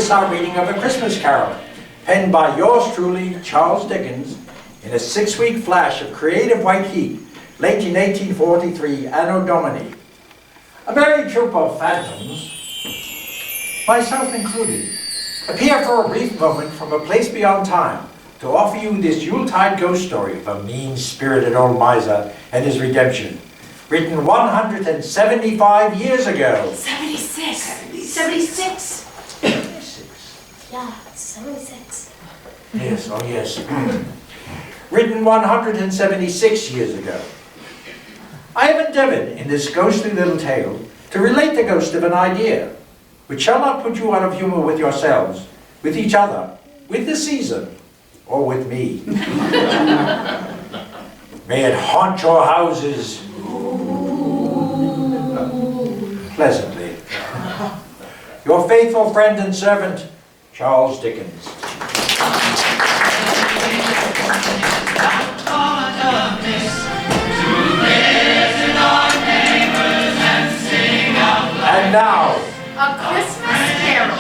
introduce our reading of A Christmas Carol, penned by yours truly, Charles Dickens, in a 6-week flash of creative white heat, late in 1843, Anno Domini. A merry troop of phantoms, myself included, appear for a brief moment from a place beyond time to offer you this Yuletide ghost story of a mean-spirited old miser and his redemption, written 175 years ago. 76. 76. Yeah, 76. Yes, oh yes. Written 176 years ago. I have endeavored in this ghostly little tale to relate the ghost of an idea, which shall not put you out of humor with yourselves, with each other, with the season, or with me. May it haunt your houses pleasantly. Your faithful friend and servant, Charles Dickens. And now, A Christmas Carol.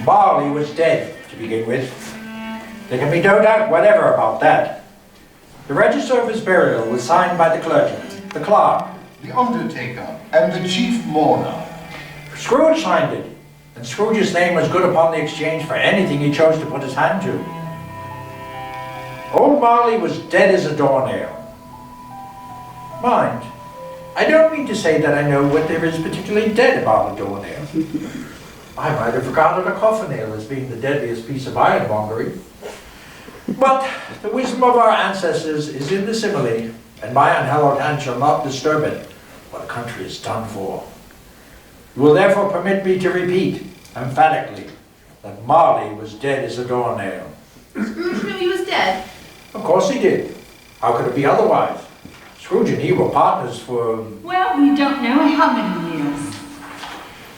Marley was dead, to begin with. There can be no doubt whatever about that. The register of his burial was signed by the clergyman, the clerk, the undertaker, and the chief mourner. Scrooge signed it, and Scrooge's name was good upon the exchange for anything he chose to put his hand to. Old Marley was dead as a doornail. Mind, I don't mean to say that I know what there is particularly dead about a doornail. I might have regarded a coffin nail as being the deadliest piece of ironmongery. But the wisdom of our ancestors is in the simile, and my unhallowed hand shall not disturb it, what a country is done for. You will therefore permit me to repeat, emphatically, that Marley was dead as a doornail. Scrooge knew he was dead. Of course he did. How could it be otherwise? Scrooge and he were partners for... Well, we don't know how many years.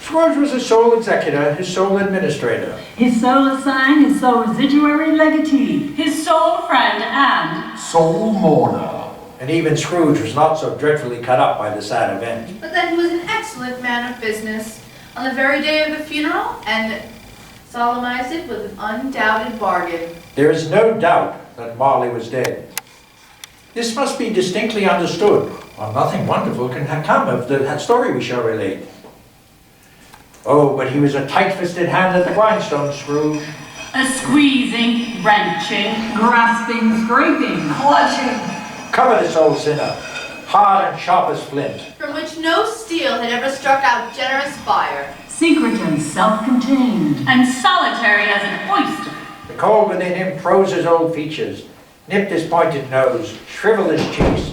Scrooge was his sole executor, his sole administrator. His sole assign, his sole residuary legatee. His sole friend and Sole mourner. And even Scrooge was not so dreadfully cut up by the sad event. But then he was an excellent man of business. On the very day of the funeral, and solemnized it with an undoubted bargain. There is no doubt that Marley was dead. This must be distinctly understood, or nothing wonderful can have come of the story we shall relate. Oh, but he was a tight-fisted hand at the grindstone, Scrooge. a squeezing, wrenching, Grasping, scraping, clutching. Cover this old sinner, hard and sharp as flint. From which no steel had ever struck out generous fire. Secret and self-contained. and solitary as an oyster. The cold within him froze his old features, nipped his pointed nose, shriveled his cheeks,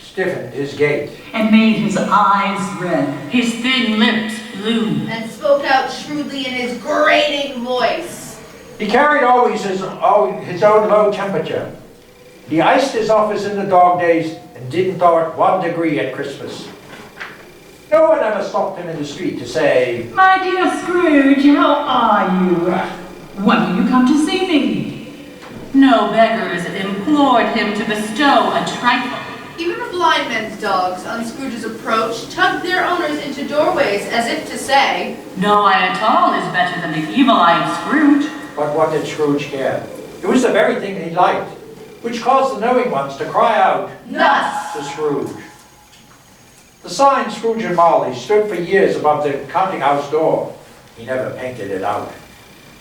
stiffened his gait. And made his eyes red. His thin lips blue. And spoke out shrewdly in his grating voice. He carried always his own low temperature. He iced his office in the dog days and didn't thaw it 1 degree at Christmas. No one ever stopped him in the street to say, My dear Scrooge, how are you? When will you come to see me? No beggars implored him to bestow a trifle. Even the blind men's dogs, on Scrooge's approach, tugged their owners into doorways as if to say, No eye at all is better than the evil eye of Scrooge. but what did Scrooge care? It was the very thing he liked, which caused the knowing ones to cry out, Thus! to Scrooge. The sign Scrooge and Marley stood for years above the counting house door. He never painted it out.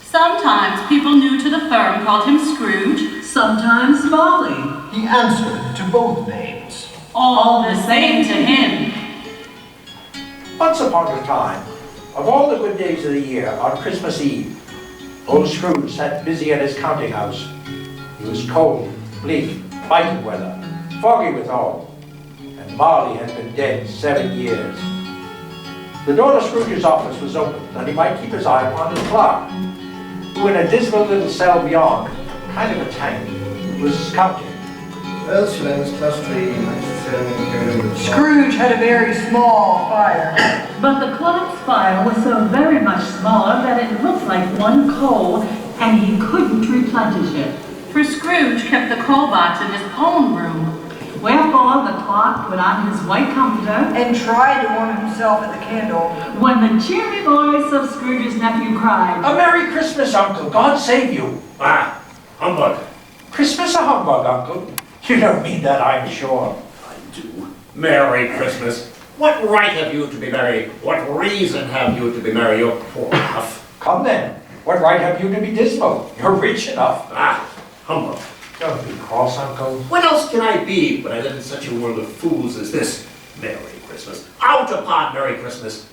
Sometimes people new to the firm called him Scrooge, Sometimes Molly. He answered to both names. all the same to him. Once upon a time, of all the good days of the year, on Christmas Eve, old Scrooge sat busy at his counting house. It was cold, bleak, biting weather, foggy withal, and Marley had been dead 7 years. The door to Scrooge's office was open that he might keep his eye upon his clerk, who in a dismal little cell beyond, kind of a tank, was counting. 12 shillings plus 3 minus 7. Scrooge had a very small fire. But the clock's fire was so very much smaller that it looked like one coal, and he couldn't replenish it. For Scrooge kept the coal box in his own room. Wherefore the clock put on his white comforter, and tried to warm himself at the candle. when the cheery voice of Scrooge's nephew cried, A Merry Christmas, Uncle. God save you. Ah, humbug. Christmas a humbug, Uncle. You don't mean that, I'm sure. I do. Merry Christmas. What right have you to be merry? What reason have you to be merry? You're poor enough. Come then. What right have you to be dismal? You're rich enough. Ah, humbug. Don't be cross, Uncle. What else can I be when I live in such a world of fools as this? Merry Christmas. Out upon Merry Christmas.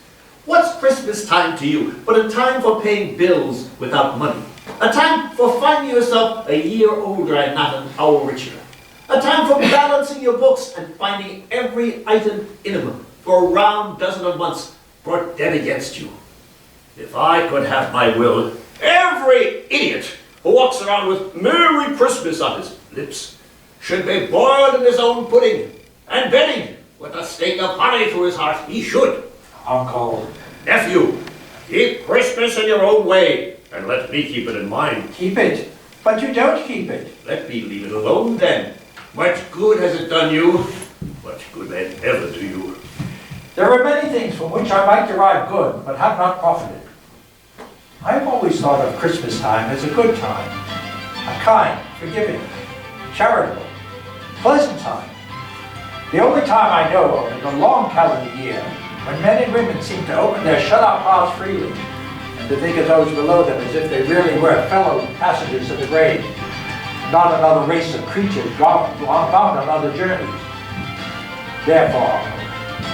What's Christmas time to you but a time for paying bills without money? A time for finding yourself a year older and not an hour richer. A time for balancing your books and finding every item in them for a round dozen of months brought dead against you. If I could have my will, every idiot who walks around with Merry Christmas on his lips should be boiled in his own pudding and bedding with a stake of honey through his heart. He should. Uncle. Nephew, keep Christmas in your own way and let me keep it in mine. Keep it. But you don't keep it. Let me leave it alone then. Much good has it done you. Much good may it ever do you. There are many things from which I might derive good, but have not profited. I have always thought of Christmas time as a good time. A kind, forgiving, charitable, pleasant time. The only time I know of in the long calendar year when men and women seem to open their shut-up hearts freely and to think of those below them as if they really were fellow passengers of the grave, not another race of creatures bound on other journeys. Therefore,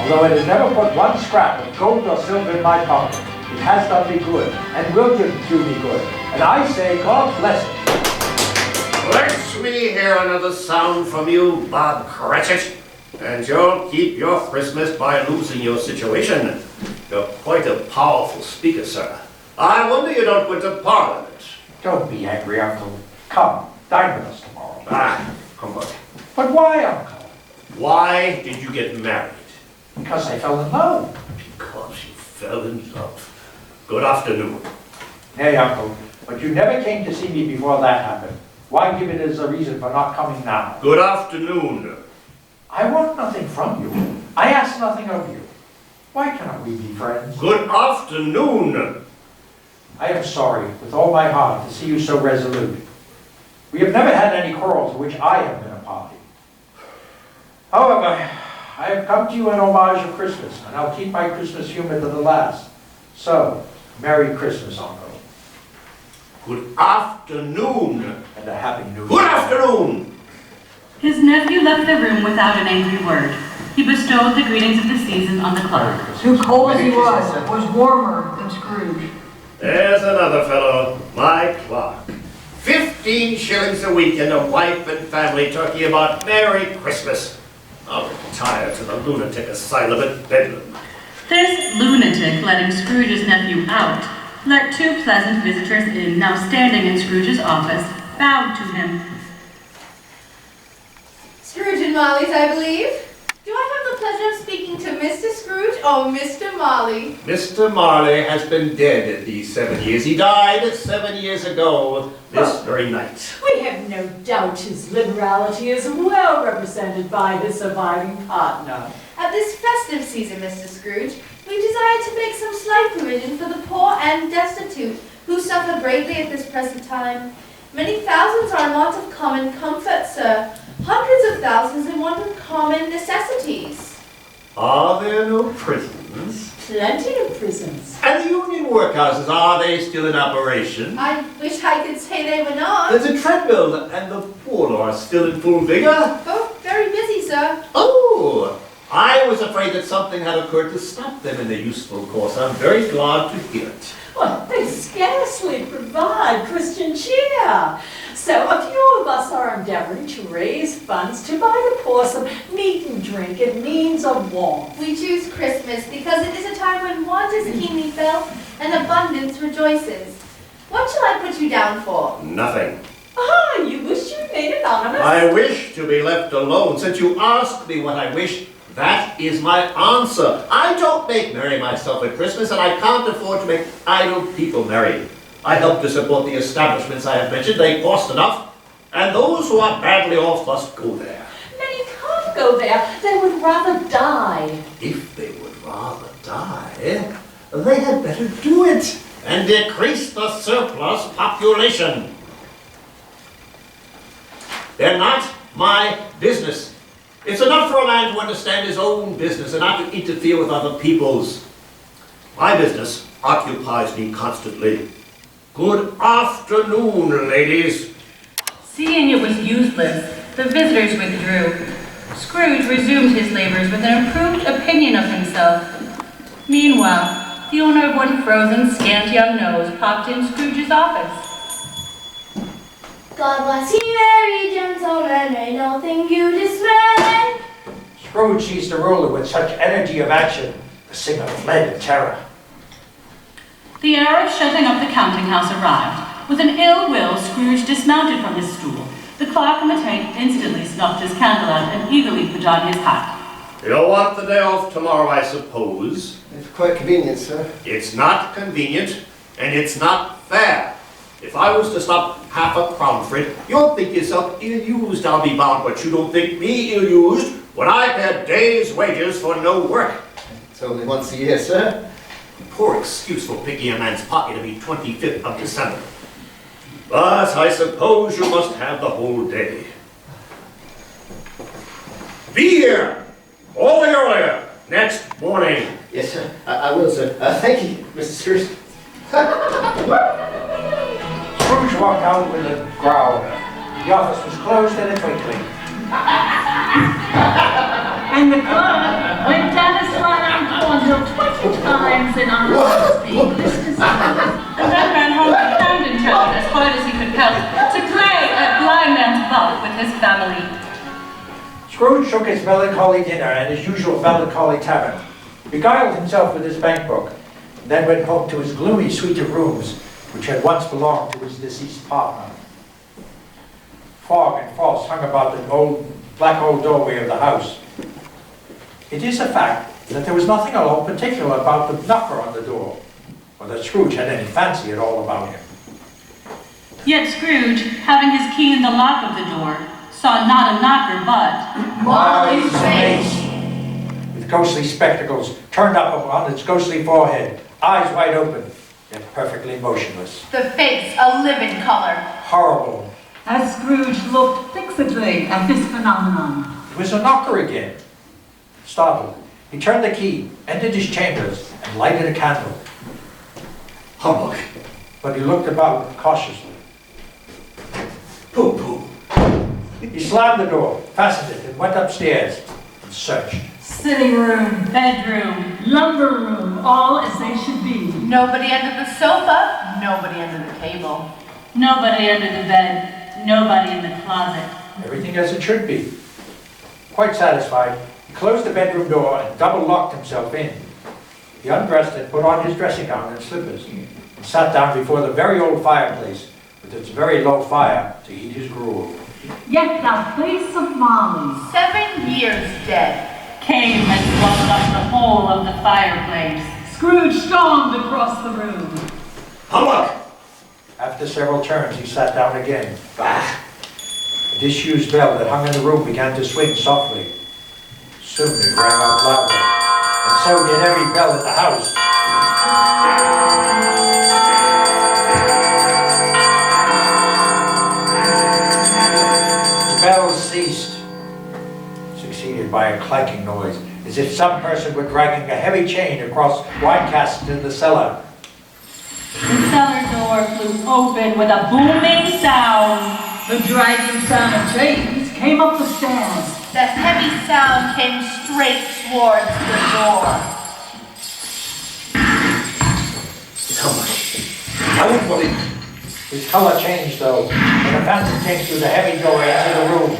although it has never put one scrap of gold or silver in my pocket, it has done me good and will do me good. And I say, God bless it. Let me hear another sound from you, Bob Cratchit. And you'll keep your Christmas by losing your situation. You're quite a powerful speaker, sir. I wonder you don't go to Parliament. Don't be angry, Uncle. Come, dine with us tomorrow. Ah, humbug. But why, Uncle? Why did you get married? Because I fell in love. Because you fell in love. Good afternoon. Nay, Uncle, but you never came to see me before that happened. Why give it as a reason for not coming now? Good afternoon. I want nothing from you. I ask nothing of you. Why cannot we be friends? Good afternoon. I am sorry, with all my heart, to see you so resolute. We have never had any quarrels of which I have been a party. However, I have come to you in homage of Christmas, and I'll keep my Christmas humor to the last. So, Merry Christmas, Uncle. Good afternoon. And a Happy New Year. Good afternoon. His nephew left the room without an angry word. He bestowed the greetings of the season on the clock. Too cold as he was warmer than Scrooge. There's another fellow. My clock. 15 shillings a week and a wife and family talking about Merry Christmas. I'll retire to the lunatic asylum at Bedlam. This lunatic letting Scrooge's nephew out let two pleasant visitors in, now standing in Scrooge's office, bowed to him. Scrooge and Molly's, I believe. Do I have the pleasure of speaking to Mr. Scrooge or Mr. Marley? Mr. Marley has been dead these 7 years. He died 7 years ago this very night. We have no doubt his liberality is well represented by his surviving partner. At this festive season, Mr. Scrooge, we desire to make some slight provision for the poor and destitute who suffer greatly at this present time. Many thousands are in want of common comfort, sir. Hundreds of thousands in want of common necessities. Are there no prisons? Plenty of prisons. And the union workhouses, are they still in operation? I wish I could say they were not. There's a treadmill and the poor are still in full vigor. Both very busy, sir. Oh, I was afraid that something had occurred to stop them in their useful course. I'm very glad to hear it. Well, they scarcely provide Christian cheer. So a few of us are endeavoring to raise funds to buy the poor some meat and drink and means of warmth. We choose Christmas because it is a time when want is keenly felt and abundance rejoices. What shall I put you down for? Nothing. Ah, you wish you remained anonymous? I wish to be left alone. Since you asked me what I wish, That is my answer. I don't make merry myself at Christmas, and I can't afford to make idle people merry. I help to support the establishments I have mentioned. They cost enough, and those who are badly off must go there. Many can't go there. They would rather die. If they would rather die, they had better do it and decrease the surplus population. They're not my business. It's enough for a man to understand his own business and not to interfere with other people's. My business occupies me constantly. Good afternoon, ladies. Seeing it was useless, the visitors withdrew. Scrooge resumed his labors with an improved opinion of himself. Meanwhile, the owner of one frozen, scant young nose popped in Scrooge's office. God bless ye, merry gentlemen, may nothing you dismay. Scrooge seized the ruler with such energy of action, the singer fled in terror. The hour of shutting up the counting house arrived. With an ill will, Scrooge dismounted from his stool. The clerk in the tank instantly snuffed his candle out and eagerly put on his hat. You'll want the day off tomorrow, I suppose. It's quite convenient, sir. It's not convenient, and it's not fair. If I was to stop half a crown for it, you'll think yourself ill-used, I'll be bound, but you don't think me ill-used when I've had days' wages for no work. It's only once a year, sir. Poor excuse for picking a man's pocket to be 25th of December. But I suppose you must have the whole day. Be here all the earlier next morning. Yes, sir. I will, sir. Thank you, Mr. Scrooge. Scrooge walked out with a growl. The office was closed in a twinkling. And the clerk went down his right-arm cornhill 20 times in honor of his being listed. And then ran home and pounded town as hard as he could pelt to play at blind man's buff with his family. Scrooge took his melancholy dinner at his usual melancholy tavern, beguiled himself with his bank book, and then went home to his gloomy suite of rooms, which had once belonged to his deceased partner. Fog and frost hung about the black old doorway of the house. It is a fact that there was nothing at all particular about the knocker on the door, or that Scrooge had any fancy at all about him. Yet Scrooge, having his key in the lock of the door, saw not a knocker but Marley's face, with ghostly spectacles turned up upon its ghostly forehead, eyes wide open, yet perfectly motionless. The face a livid color. Horrible. As Scrooge looked fixedly at this phenomenon, It was a knocker again. Startled, he turned the key, entered his chambers, and lighted a candle. Humbug. But he looked about cautiously. Pooh-pooh. He slammed the door, fastened it, and went upstairs and searched. sitting room, bedroom, lumber room, all as they should be. Nobody under the sofa, nobody under the table. nobody under the bed, nobody in the closet. Everything as it should be. Quite satisfied, he closed the bedroom door and double-locked himself in. He undressed and put on his dressing gown and slippers, and sat down before the very old fireplace, with its very low fire, to eat his gruel. Yet thou place of Marley's 7 years dead. Came and swallowed up the whole of the fireplace. Scrooge stormed across the room. Humbug! After several turns, he sat down again. Bah! The disused bell that hung in the room began to swing softly. Soon it rang out louder, and so did every bell at the house. The bells ceased, succeeded by a clanking noise, as if some person were dragging a heavy chain across wine casks in the cellar. The cellar door flew open with a booming sound. The dragging sound of chains came up the stairs. The heavy sound came straight towards the door. It's Humbug. I won't believe it. His color changed, though, when a phantom came through the heavy doorway into the room.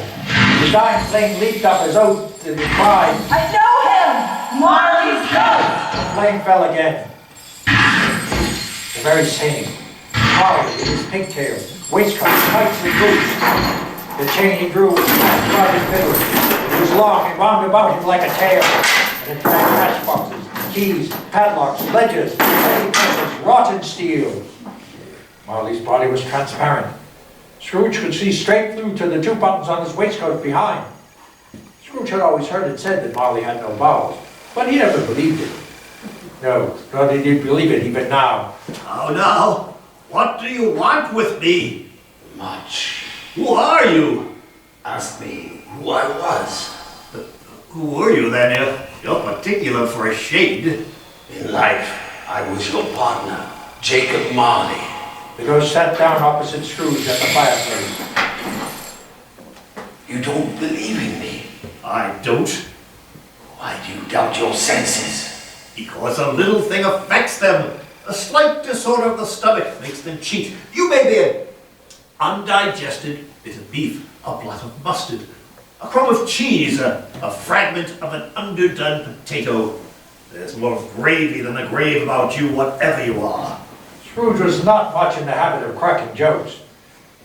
The dying flame leaped up as oath and cried. I know him! Marley's ghost! The flame fell again. The very same. Marley in his pigtails, waistcoat, tights, and boots. The chain he drew was clasped around his middle. was long and wound about him like a tail, and it dragged matchboxes, keys, padlocks, ledgers, heavy pencils, rotten steel. Marley's body was transparent. Scrooge could see straight through to the 2 buttons on his waistcoat behind. Scrooge had always heard it said that Marley had no bowels, but he never believed it. No, nor did he believe it even now. Now, what do you want with me? Much. Who are you? Ask me who I was. Who were you then? You're particular for a shade. In life, I was your partner, Jacob Marley. The ghost sat down opposite Scrooge at the fireplace. You don't believe in me? I don't. Why do you doubt your senses? Because a little thing affects them. A slight disorder of the stomach makes them cheat. You may be an undigested bit of beef, a blot of mustard, a crumb of cheese, a fragment of an underdone potato. There's more of gravy than the grave about you, whatever you are. Scrooge was not much in the habit of cracking jokes,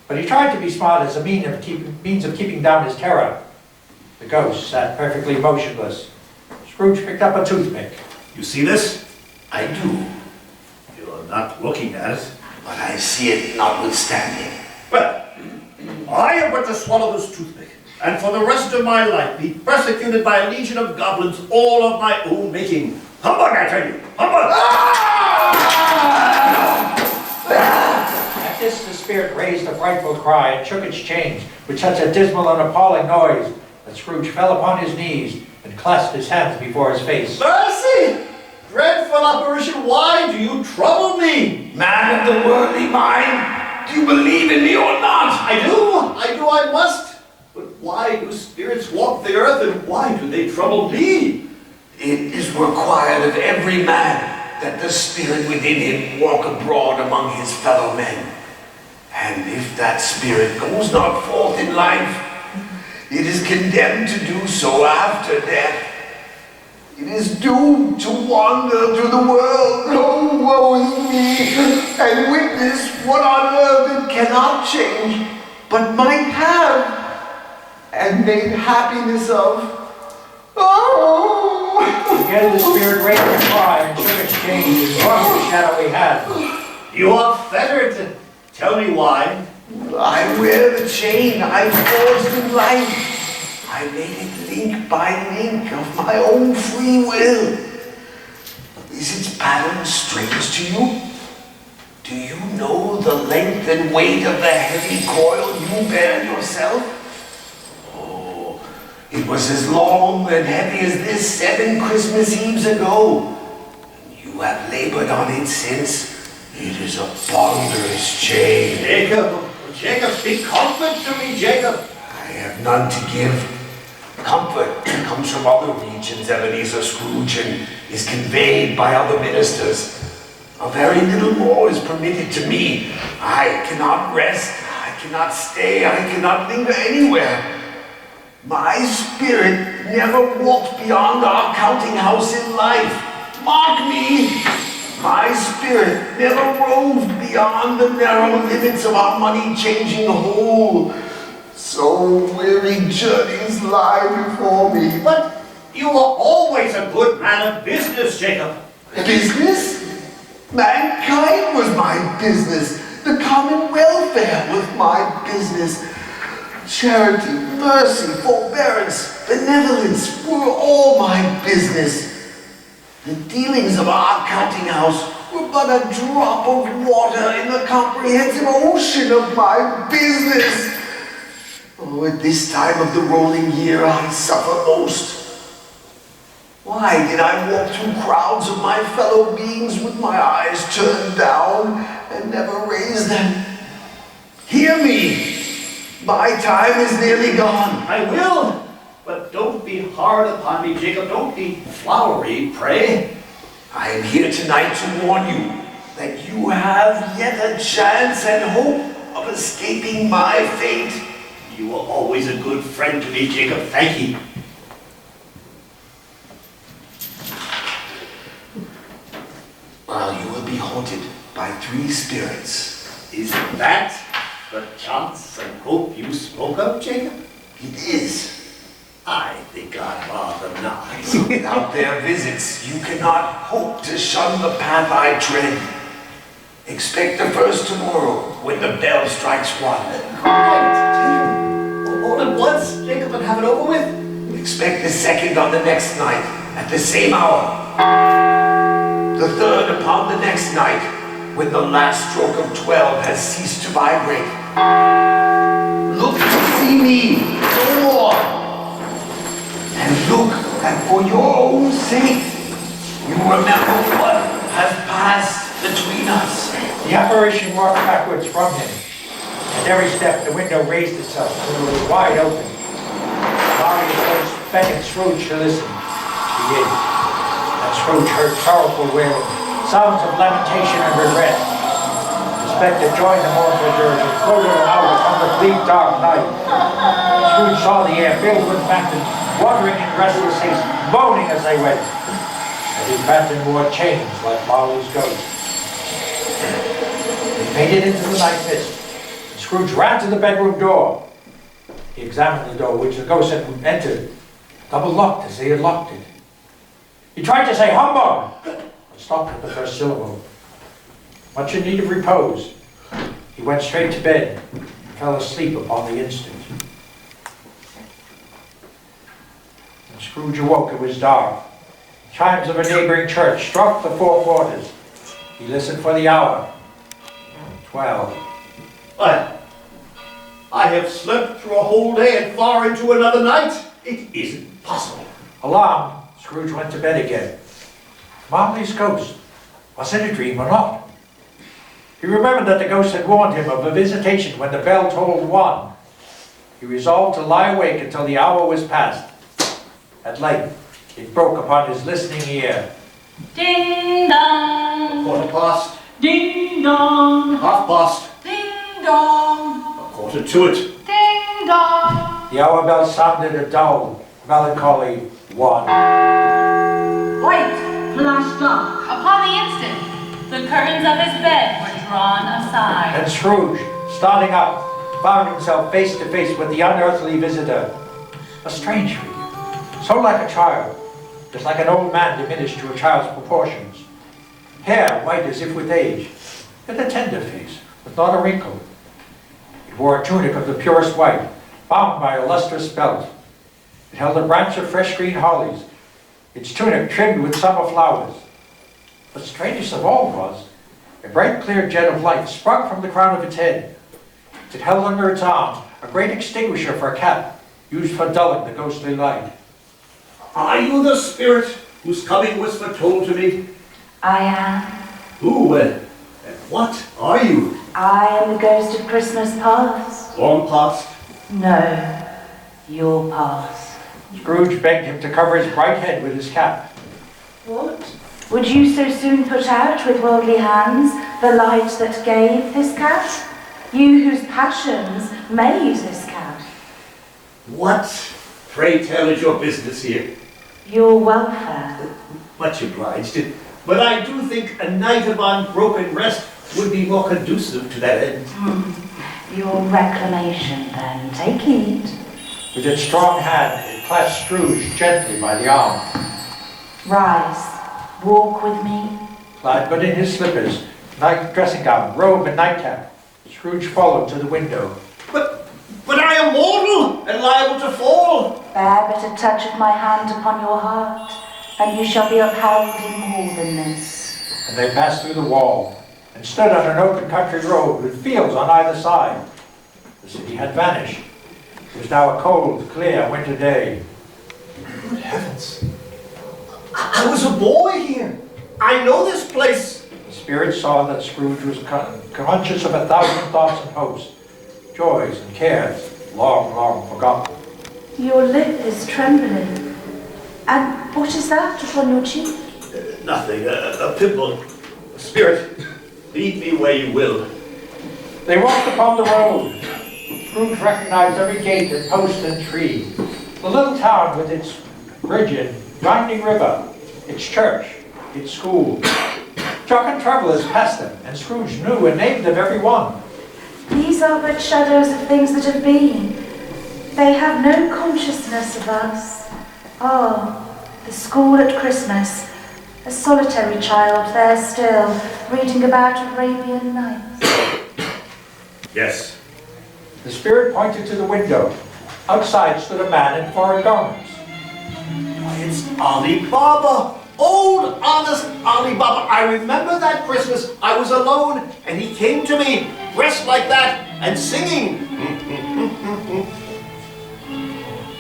but he tried to be smart as a means of keeping down his terror. The ghost sat perfectly motionless. Scrooge picked up a toothpick. You see this? I do, You're not looking at it. but I see it notwithstanding. Well, I am but to swallow this toothpick, and for the rest of my life be persecuted by a legion of goblins, all of my own making. Humbug, I tell you! Humbug! At this, the spirit raised a frightful cry and shook its chains with such a dismal and appalling noise that Scrooge fell upon his knees and clasped his hands before his face. Mercy! Dreadful apparition, why do you trouble me? Man of the worldly mind, do you believe in me or not? I must. But why do spirits walk the earth, and why do they trouble me? It is required of every man that the spirit within him walk abroad among his fellow men. And if that spirit goes not forth in life, it is condemned to do so after death. It is doomed to wander through the world, oh, woe is me, and witness what on earth it cannot change, but might have, and made happiness of. Oh! Again the spirit raised a cry and shook its chains and brushed the shadowy hand. You are fettered. Tell me why. I wear the chain I forged in life. I made it link by link of my own free will. Is its pattern strange to you? Do you know the length and weight of the heavy coil you bear yourself? Oh, it was as long and heavy as this 7 Christmas Eves ago. And you have labored on it since. It is a ponderous chain. Jacob, speak comfort to me, Jacob. I have none to give. Comfort comes from other regions, Ebenezer Scrooge, and is conveyed by other ministers. A very little more is permitted to me. I cannot rest, I cannot stay, I cannot linger anywhere. My spirit never walked beyond our counting house in life. Mark me! My spirit never roved beyond the narrow limits of our money-changing hole. So weary journeys lie before me. But you were always a good man of business, Jacob. Business? Mankind was my business. The common welfare was my business. Charity, mercy, forbearance, benevolence were all my business. The dealings of our counting house were but a drop of water in the comprehensive ocean of my business. Oh, at this time of the rolling year, I suffer most. Why did I walk through crowds of my fellow beings with my eyes turned down and never raise them? Hear me! My time is nearly gone. I will, but don't be hard upon me, Jacob. Don't be flowery, pray. I am here tonight to warn you that you have yet a chance and hope of escaping my fate. You were always a good friend to me, Jacob. Thank you. Well, you will be haunted by 3 spirits. Is that the chance and hope you spoke of, Jacob? It is. I think I'd rather not. Without their visits, you cannot hope to shun the path I tread. Expect the first tomorrow when the bell strikes 1. All at once, Jacob, and have it over with? Expect the second on the next night at the same hour. The third upon the next night when the last stroke of 12 has ceased to vibrate. Look to see me no more. And look that for your own sake, you remember what has passed between us. The apparition walked backwards from him. At every step, the window raised itself until it was wide open. Marius voice beckoned Scrooge to listen. He did. And Scrooge heard sorrowful wailing, sounds of lamentation and regret. The spectre joined the mournful dirge and floated out upon the bleak, dark night. Scrooge saw the air filled with phantoms, wandering in restless haste, moaning as they went. And his phantom wore chains like Marley's ghost. They faded into the night mist. Scrooge ran to the bedroom door. He examined the door, which the ghost had entered, double locked as they had locked it. He tried to say humbug, but stopped at the first syllable. Much in need of repose, he went straight to bed and fell asleep upon the instant. When Scrooge awoke, it was dark. Chimes of a neighboring church struck the 4 quarters. He listened for the hour. 12. I have slept through a whole day and far into another night. It isn't possible. Alarmed, Scrooge went to bed again. Marley's ghost. Was it a dream or not? He remembered that the ghost had warned him of a visitation when the bell tolled 1. He resolved to lie awake until the hour was past. At length, it broke upon his listening ear. Ding dong! 1/4 Ding dong! 1/2. Ding dong! 1/4 to it. Ding dong! The hour bell sounded a dull, melancholy 1. Light flashed up. Upon the instant, the curtains of his bed were drawn aside. And Scrooge, starting up, found himself face to face with the unearthly visitor. A strange figure, so like a child, just like an old man diminished to a child's proportions. Hair white as if with age, and a tender face, with not a wrinkle. It wore a tunic of the purest white, bound by a lustrous belt. It held a branch of fresh green hollies, its tunic trimmed with summer flowers. But strangest of all was, a bright clear jet of light sprung from the crown of its head. It held under its arm a great extinguisher for a cap, used for dulling the ghostly light. Are you the spirit whose coming was foretold to me? I am. Who and what are you? I am the ghost of Christmas past. Long past? No, your past. Scrooge begged him to cover his bright head with his cap. What? Would you so soon put out with worldly hands the light that gave this cap? You whose passions made this cap. What, pray tell, is your business here? Your welfare. Much obliged. But I do think a night of unbroken rest would be more conducive to that end. Your reclamation, then. Take heed. With its strong hand, it clasped Scrooge gently by the arm. Rise. Walk with me. Clad but in his slippers, night dressing gown, robe, and nightcap, Scrooge followed to the window. But I am mortal and liable to fall. Bear but a touch of my hand upon your heart, and you shall be upheld in more than this. And they passed through the wall, and stood on an open country road with fields on either side. The city had vanished. It was now a cold, clear winter day. Good heavens. I was a boy here. I know this place. The spirit saw that Scrooge was conscious of 1,000 thoughts and hopes, joys and cares, long, long forgotten. Your lip is trembling. And what is that upon your cheek? Nothing, a pimple. Spirit, lead me where you will. They walked upon the road. Scrooge recognized every gate and post and tree. The little town with its bridge and winding river, its church, its school. Jocund travelers passed them, and Scrooge knew and named them every one. These are but shadows of things that have been. They have no consciousness of us. Ah, the school at Christmas. A solitary child there still, reading about Arabian Nights. Yes. The spirit pointed to the window. Outside stood a man in foreign garments. It's Ali Baba. Old, honest Ali Baba. I remember that Christmas. I was alone, and he came to me, dressed like that, and singing.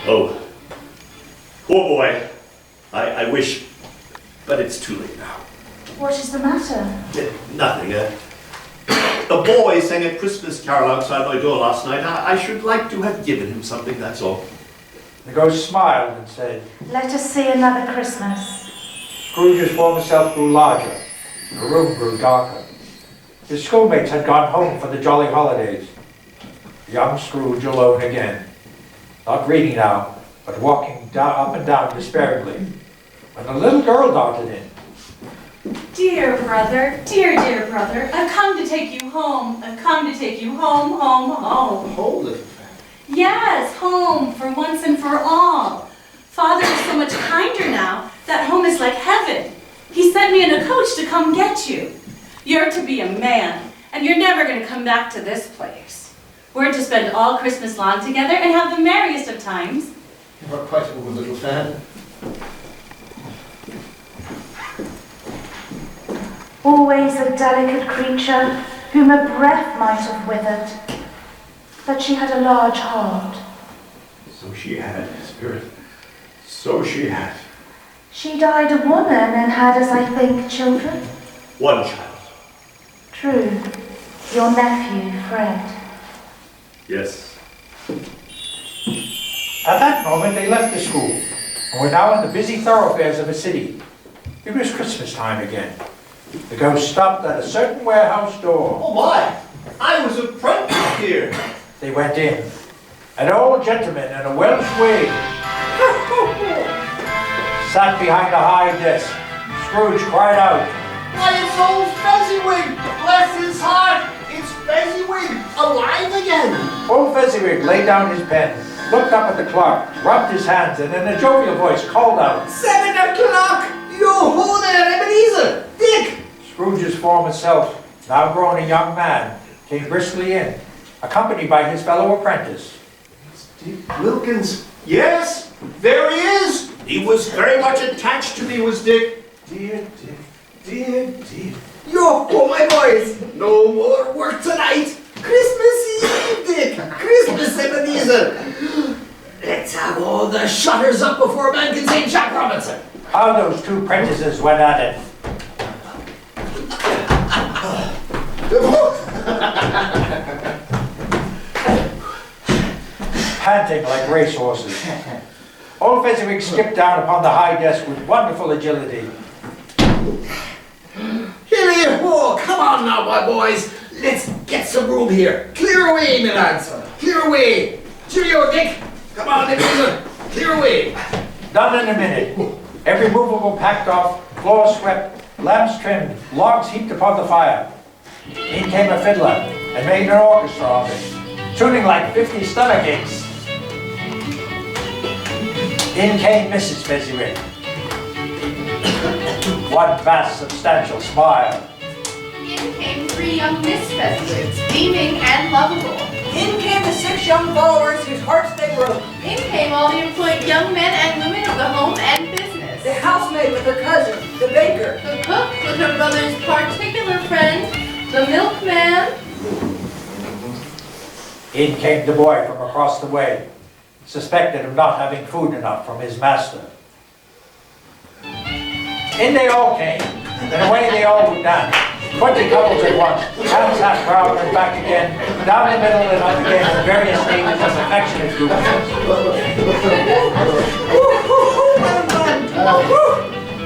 Oh, poor boy. I wish, but it's too late now. What is the matter? Nothing. A boy sang a Christmas carol outside my door last night. I should like to have given him something, that's all. The ghost smiled and said, Let us see another Christmas. Scrooge's former self grew larger. The room grew darker. His schoolmates had gone home for the jolly holidays. Young Scrooge alone again. Not reading now, but walking up and down despairingly. When a little girl darted in. Dear brother, dear brother, I've come to take you home. I've come to take you home, home, home. Hold it. Yes, home, for once and for all. Father is so much kinder now. That home is like heaven. He sent me in a coach to come get you. You're to be a man, and you're never going to come back to this place. We're to spend all Christmas long together and have the merriest of times. You're quite a good little fan. Always a delicate creature whom a breath might have withered. But she had a large heart. So she had, Spirit. So she had. She died a woman and had, as I think, children. One child. True. Your nephew, Fred. Yes. At that moment they left the school and were now in the busy thoroughfares of a city. It was Christmas time again. The ghost stopped at a certain warehouse door. Oh my! I was apprenticed here. They went in. An old gentleman in a Welsh wig sat behind a high desk. Scrooge cried out, Why, it's old Fezziwig! Bless his heart! It's Fezziwig! Alive again! Old Fezziwig laid down his pen, looked up at the clock, rubbed his hands, and in a jovial voice called out, 7 o'clock! Yo-ho there, Ebenezer! Dick! Scrooge's former self, now grown a young man, came briskly in, accompanied by his fellow apprentice. It's Dick Wilkins. Yes, there he is! He was very much attached to me, was Dick. Dear Dick, dear Dick. Yo-ho, my boys! No more work tonight! Christmas Eve, Dick! Christmas, Ebenezer! Let's have all the shutters up before a man can say Jack Robinson! How those two apprentices went at it. Panting like racehorses. Old Fezziwig skipped down upon the high desk with wonderful agility. Here, whoa, come on now, my boys! Let's get some room here. Clear away, my lads! Clear away! Cheerio, Dick! Come on, Ebenezer! Clear away! Done in a minute. Every movable packed off, floors swept, lamps trimmed, logs heaped upon the fire. In came a fiddler and made an orchestra of it, tuning like 50 stomach aches. In came Mrs. Fezziwig. One vast, substantial smile. In came 3 young Miss Fezziwigs, beaming and lovable. In came the 6 young followers whose hearts they broke. In came all the employed young men and women of the home and business. The housemaid with her cousin, the baker. The cook with her brother's particular friend, the milkman. In came the boy from across the way, suspected of not having food enough from his master. In they all came, and away they all went down. 20 couples at once, hands half round and back again, down the middle and up again in various stages of affectionate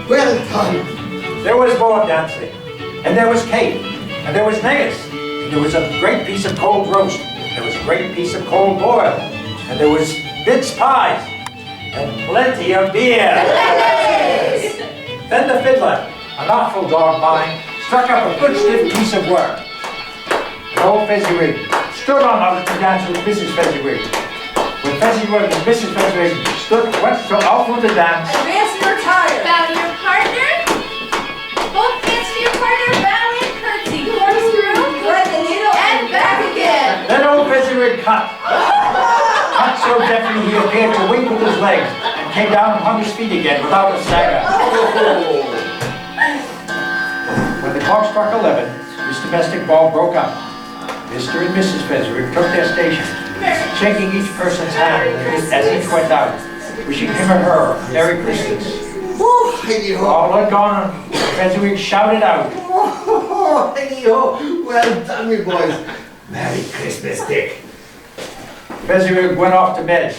Well done! There was more dancing, and there was cake, and there was negus, and there was a great piece of cold roast, and there was a great piece of cold boil, and there was mince pies, and plenty of beer. Then the fiddler, an awful dog mind, struck up a good stiff piece of work. And old Fezziwig stood on to dance with Mrs. Fezziwig. When Fezziwig and Mrs. Fezziwig went out for the dance, Advance your tire. Bow your partner. Both hands to your partner. Bow and curtsy. Corkscrew. Thread the needle And back again. then old Fezziwig cut. Cut so deftly he appeared to wink with his legs and came down upon his feet again without a stagger. When the clock struck 11, this domestic ball broke up. Mr. and Mrs. Fezziwig took their stations, shaking each person's hand as each went out, wishing him or her a Merry Christmas. Oh, hey-ho. All had gone, and Fezziwig shouted out, Oh, hey-ho. Well done, me boys. Merry Christmas, Dick. Fezziwig went off to bed,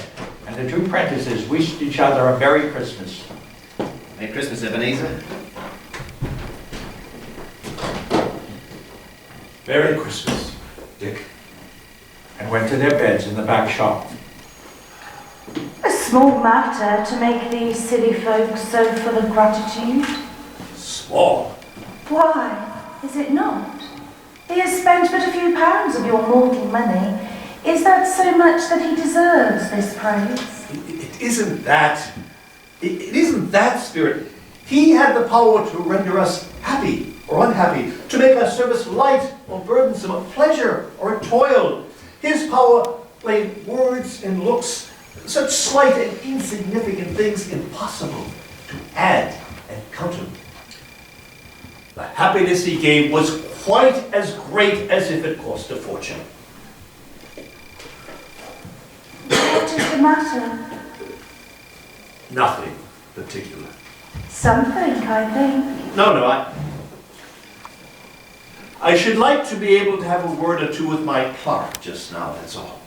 and the two prentices wished each other a Merry Christmas. Merry Christmas, Ebenezer. Merry Christmas, Dick. And went to their beds in the back shop. A small matter to make these silly folks so full of gratitude. Small. Why, is it not? He has spent but a few pounds of your mortal money. Is that so much that he deserves this praise? It isn't that. It isn't that, Spirit. He had the power to render us happy or unhappy, to make our service light or burdensome, a pleasure or a toil. His power lay in words and looks, such slight and insignificant things impossible to add and counter. The happiness he gave was quite as great as if it cost a fortune. What is the matter? Nothing particular. Something, I think. No, I should like to be able to have a word or two with my clerk just now, that's all.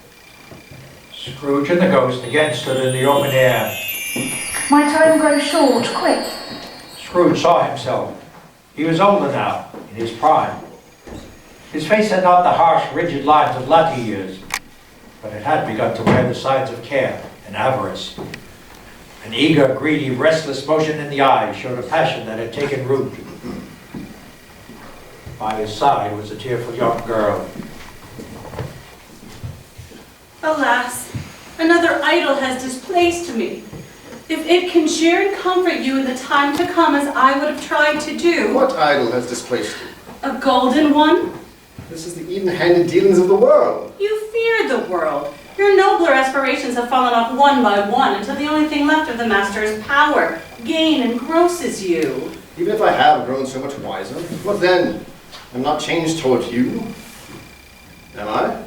Scrooge and the ghost again stood in the open air. My time grows short, quick. Scrooge saw himself. He was older now, in his prime. His face had not the harsh, rigid lines of latter years, but it had begun to wear the signs of care and avarice. An eager, greedy, restless motion in the eyes showed a passion that had taken root. By his side was a tearful young girl. Alas, another idol has displaced me. If it can cheer and comfort you in the time to come as I would have tried to do. What idol has displaced you? A golden one? This is the even-handed dealings of the world. You fear the world. Your nobler aspirations have fallen off one by one until the only thing left of the master is power. Gain engrosses you. Even if I have grown so much wiser, what then? I'm not changed towards you. Am I?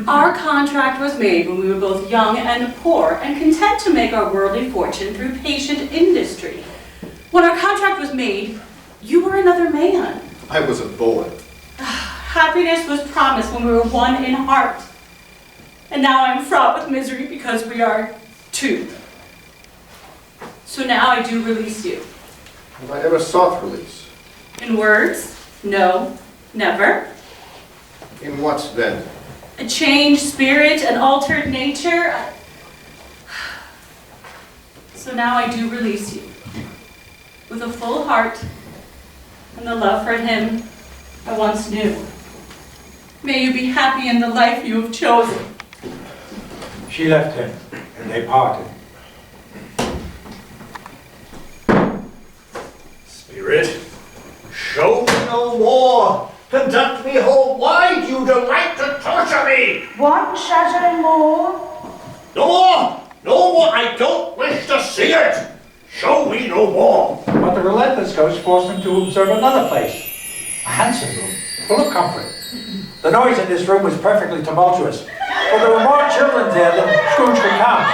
Our contract was made when we were both young and poor and content to make our worldly fortune through patient industry. When our contract was made, you were another man. I was a boy. Happiness was promised when we were one in heart. And now I am fraught with misery because we are two. So now I do release you. Have I ever sought release? In words? No, never. In what then? A changed spirit, an altered nature. So now I do release you. With a full heart and the love for him I once knew. May you be happy in the life you have chosen. She left him, and they parted. Spirit, show me no more. Conduct me home. Why do you delight to torture me? One shadow more. No more! No more! I don't wish to see it! Show me no more! But the relentless ghost forced him to observe another place. A handsome room, full of comfort. The noise in this room was perfectly tumultuous, for there were more children there than Scrooge could count.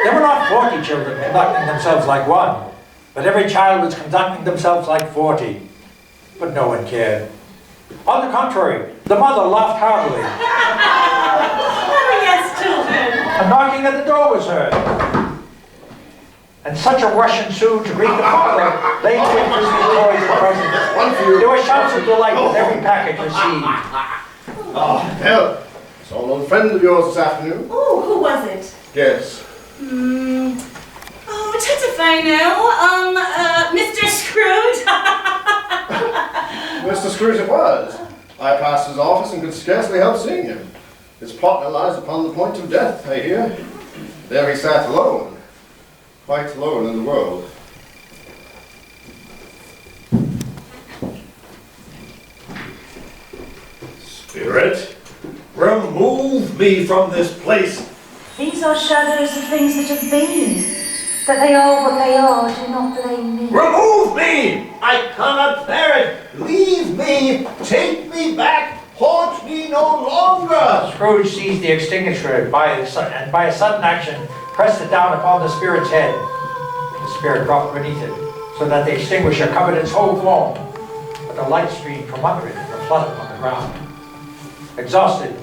There were not 40 children conducting themselves like one, but every child was conducting themselves like 40. But no one cared. On the contrary, the mother laughed heartily. Oh, yes, children. A knocking at the door was heard. And such a rush ensued to greet the father, laden with Christmas toys and presents. There were shouts of delight with every package received. Oh, hell. It's all an old friend of yours this afternoon. Oh, who was it? Yes. Oh, that's if I know. Mr. Scrooge. Mr. Scrooge it was. I passed his office and could scarcely help seeing him. His partner lies upon the point of death, I hear. There he sat alone, quite alone in the world. Spirit, remove me from this place. These are shadows of things that have been. That they are what they are, do not blame me. Remove me! I cannot bear it. Leave me. Take me back. Haunt me no longer. Scrooge seized the extinguisher and by a sudden action pressed it down upon the spirit's head. The spirit dropped beneath it, so that the extinguisher covered its whole form, but the light streamed from under it and flooded on the ground. Exhausted,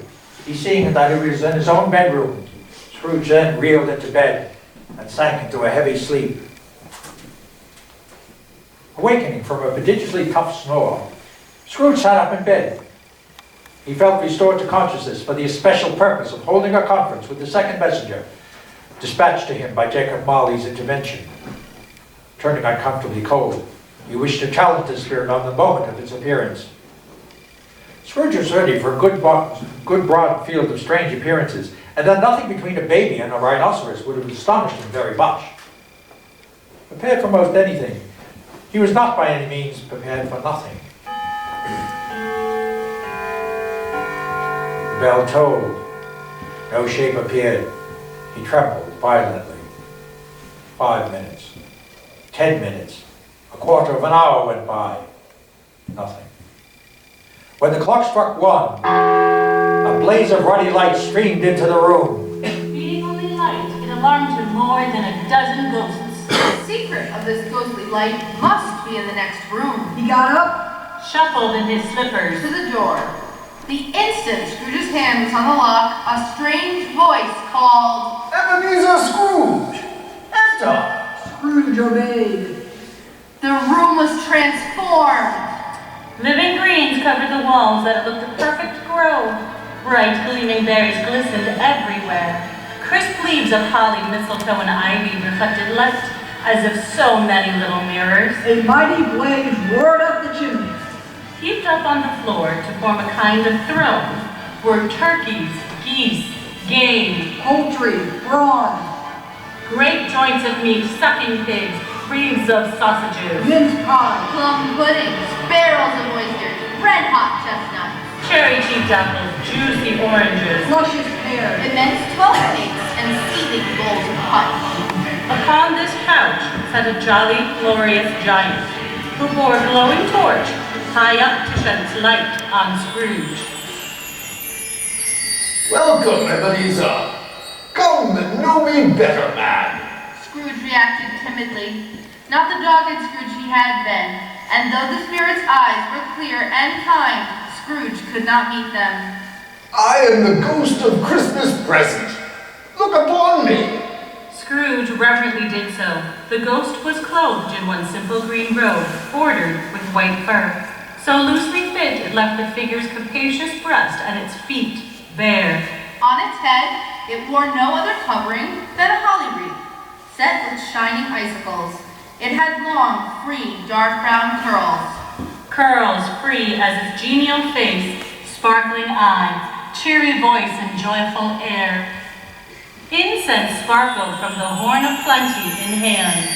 he seeing that he was in his own bedroom, Scrooge then reeled into bed and sank into a heavy sleep. Awakening from a prodigiously tough snore, Scrooge sat up in bed. He felt restored to consciousness for the especial purpose of holding a conference with the second messenger, dispatched to him by Jacob Marley's intervention. Turning uncomfortably cold, he wished to challenge the spirit on the moment of its appearance. Scrooge was ready for a good broad field of strange appearances, and that nothing between a baby and a rhinoceros would have astonished him very much. Prepared for most anything, he was not by any means prepared for nothing. The bell tolled. No shape appeared. He trembled violently. 5 minutes. 10 minutes. A quarter of an hour went by. Nothing. When the clock struck 1, a blaze of ruddy light streamed into the room. Being only light, it alarmed him more than a dozen ghosts. The secret of this ghostly light must be in the next room. He got up, shuffled in his slippers to the door. The instant Scrooge's hand was on the lock, a strange voice called, Ebenezer Scrooge! Enter! Scrooge obeyed. The room was transformed. Living greens covered the walls that looked a perfect grove. Bright gleaming berries glistened everywhere. Crisp leaves of holly, mistletoe, and ivy reflected light as if so many little mirrors. A mighty blaze roared up the chimney. Heaped up on the floor to form a kind of throne were turkeys, geese, game, poultry, brawn, great joints of meat, sucking pigs, wreaths of sausages, mince pie, plum puddings, barrels of oysters, red-hot chestnuts, cherry-cheeked apples, juicy oranges, luscious pears, immense 12 cakes, and seething bowls of punch. Upon this couch sat a jolly, glorious giant, who bore a glowing torch high up to shed its light on Scrooge. Welcome, Ebenezer. Come and know me better, man. Scrooge reacted timidly. Not the dogged Scrooge he had been, and though the spirit's eyes were clear and kind, Scrooge could not meet them. I am the ghost of Christmas present. Look upon me. Scrooge reverently did so. The ghost was clothed in one simple green robe, bordered with white fur. So loosely fit, it left the figure's capacious breast and its feet bare. On its head, it wore no other covering than a holly wreath, set with shining icicles. It had long, free, dark brown curls. Curls free as its genial face, sparkling eye, cheery voice, and joyful air. Incense sparkled from the horn of plenty in hand.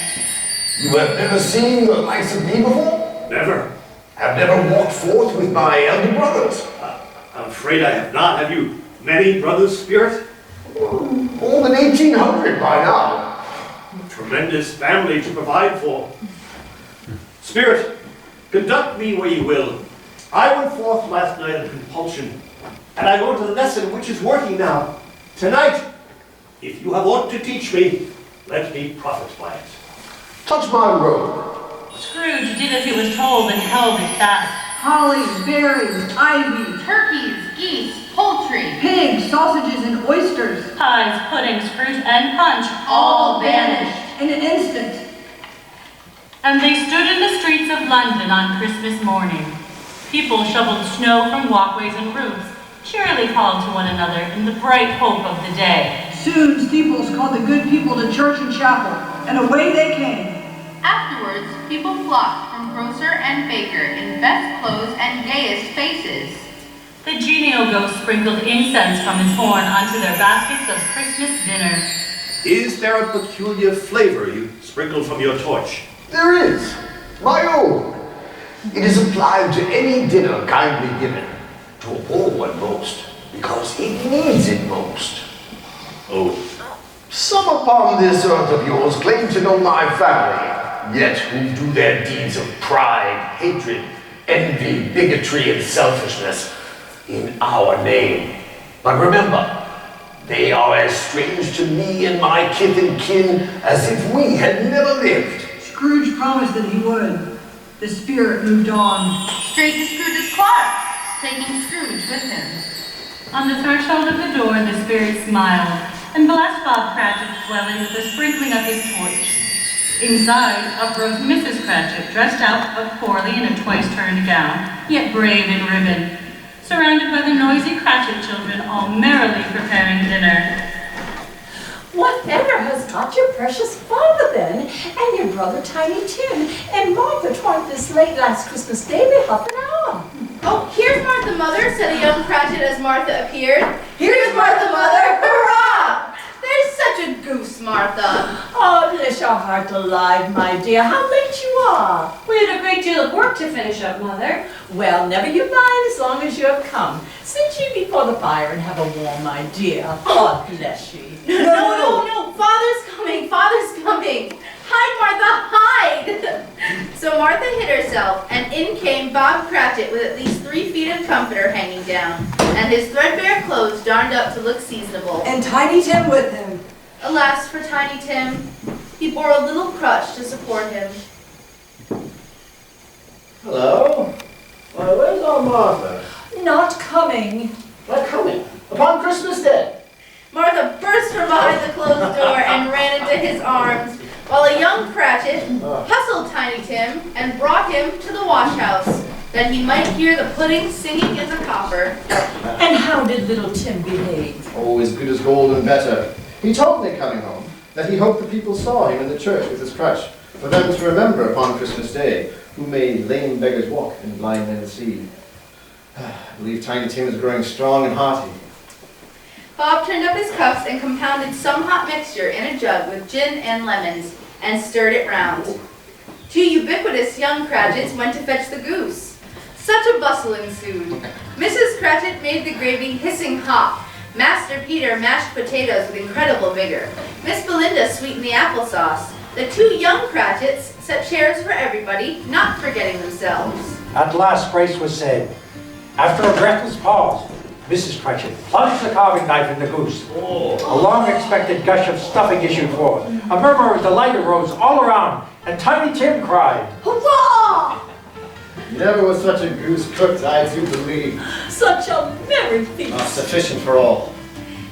You have never seen the likes of me before? Never. Have never walked forth with my elder brothers? I'm afraid I have not. Have you many brothers, Spirit? More than 1,800 by now. A tremendous family to provide for. Spirit, conduct me where you will. I went forth last night on compulsion, and I learned a lesson which is working now. Tonight, if you have aught to teach me, let me profit by it. Touch my robe. Scrooge did as he was told and held it fast. holly, berries, ivy, Turkeys, geese, poultry, pigs, sausages, and oysters. Pies, puddings, fruit, and punch all vanished in an instant. And they stood in the streets of London on Christmas morning. People shoveled snow from walkways and roofs, cheerily called to one another in the bright hope of the day. Soon steeples called the good people to church and chapel, and away they came. Afterwards, people flocked from grocer and baker in best clothes and gayest faces. The genial ghost sprinkled incense from his horn onto their baskets of Christmas dinner. Is there a peculiar flavor you sprinkled from your torch? There is. My own. It is applied to any dinner kindly given. To a poor one most, because it needs it most. Oh. Some upon this earth of yours claim to know my family, yet who do their deeds of pride, hatred, envy, bigotry, and selfishness in our name. But remember, they are as strange to me and my kith and kin as if we had never lived. Scrooge promised that he would. The spirit moved on. Straight to Scrooge's closet, taking Scrooge with him. On the threshold of the door, the spirit smiled and blessed Bob Cratchit's dwelling with the sprinkling of his torch. Inside, up rose Mrs. Cratchit, dressed out but poorly in a twice-turned gown, yet brave in ribbon, surrounded by the noisy Cratchit children, all merrily preparing dinner. Whatever has got your precious father then, and your brother Tiny Tim, and Martha twined this late last Christmas Day by half an hour? Oh, here's Martha, mother, said a young Cratchit as Martha appeared. Here's Martha, mother, hurrah! There's such a goose, Martha. Oh, bless your heart alive, my dear. How late you are. We had a great deal of work to finish up, Mother. Well, never you mind as long as you have come. Sit ye before the fire and have a warm, my dear. God bless ye. No, Father's coming, Father's coming. Hide, Martha, hide! So Martha hid herself, and in came Bob Cratchit with at least 3 feet of comforter hanging down, and his threadbare clothes darned up to look seasonable. And Tiny Tim with him. Alas for Tiny Tim, he bore a little crutch to support him. Hello? Why, where's our Martha? Not coming. Not coming? Upon Christmas Day? Martha burst from behind the closed door and ran into his arms, while a young Cratchit hustled Tiny Tim and brought him to the wash house, that he might hear the pudding singing in the copper. And how did little Tim behave? Oh, as good as gold and better. He told me coming home that he hoped the people saw him in the church with his crutch, for them to remember upon Christmas Day, who made lame beggars walk and blind men see. I believe Tiny Tim is growing strong and hearty. Bob turned up his cups and compounded some hot mixture in a jug with gin and lemons, and stirred it round. 2 ubiquitous young Cratchits went to fetch the goose. Such a bustle ensued. Mrs. Cratchit made the gravy hissing hot. Master Peter mashed potatoes with incredible vigor. Miss Belinda sweetened the applesauce. The 2 young Cratchits set chairs for everybody, not forgetting themselves. At last grace was said. After a breathless pause, Mrs. Cratchit plunged the carving knife in the goose. A long-expected gush of stuffing issued forth. A murmur of delight arose all around, and Tiny Tim cried, Hurrah! Never was such a goose cooked, I do believe. Such a merry feast. Sufficient for all.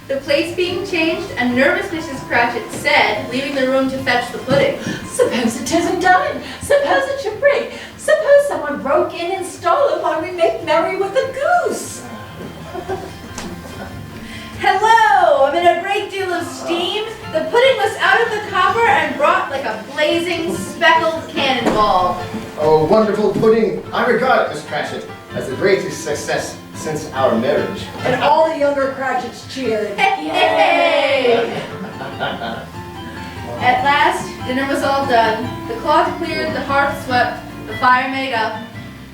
The plates being changed, a nervous Mrs. Cratchit said, leaving the room to fetch the pudding, Suppose it isn't done. Suppose it should break. Suppose someone broke in and stole it while we make merry with the goose. Hello! Amid a great deal of steam, the pudding was out of the copper and brought like a blazing, speckled cannonball. Oh, wonderful pudding! I regard it, Miss Cratchit, as the greatest success since our marriage. And all the younger Cratchits cheered. Hey! At last, dinner was all done. The cloth cleared, the hearth swept, the fire made up.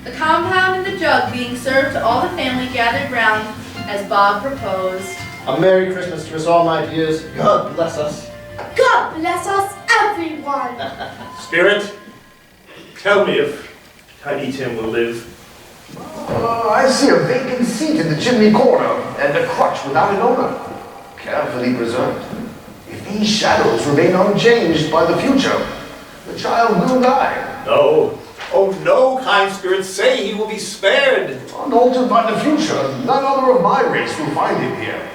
The compound and the jug being served to all the family gathered round, as Bob proposed. A Merry Christmas to us all, my dears. God bless us. God bless us, everyone. Spirit, tell me if Tiny Tim will live. I see a vacant seat in the chimney corner, and a crutch without an owner, carefully preserved. If these shadows remain unchanged by the future, the child will die. No. Oh no, kind spirits, say he will be spared. Unaltered by the future, none other of my race will find him here.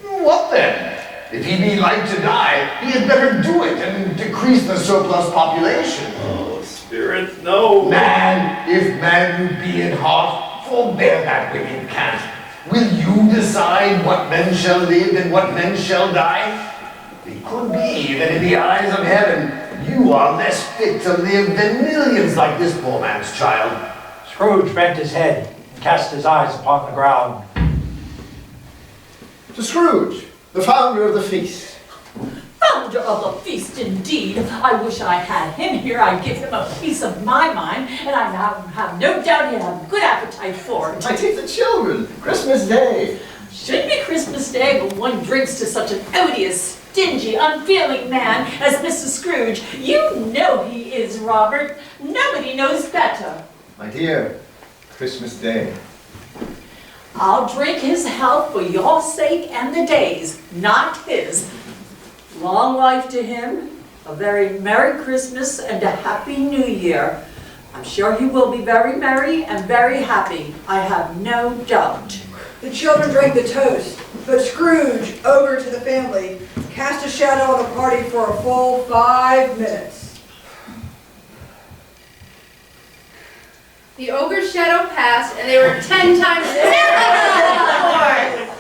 What then? If he be like to die, he had better do it and decrease the surplus population. Oh, spirit, no. Man, if man you be in heart, forbear that wicked cant. Will you decide what men shall live and what men shall die? It could be that in the eyes of heaven, you are less fit to live than millions like this poor man's child. Scrooge bent his head and cast his eyes upon the ground. To Scrooge, the founder of the feast. Founder of the feast, indeed. I wish I had him here. I'd give him a piece of my mind, and I have no doubt he'd have a good appetite for it. I take the children. Christmas Day. Should be Christmas Day, but one drinks to such an odious, stingy, unfeeling man as Mr. Scrooge. You know he is, Robert. Nobody knows better. My dear, Christmas Day. I'll drink his health for your sake and the day's, not his. Long life to him, a very Merry Christmas and a Happy New Year. I'm sure he will be very merry and very happy, I have no doubt. The children drank the toast, but Scrooge, ogre to the family, cast a shadow on the party for a full 5 minutes. The ogre's shadow passed, and they were 10 times more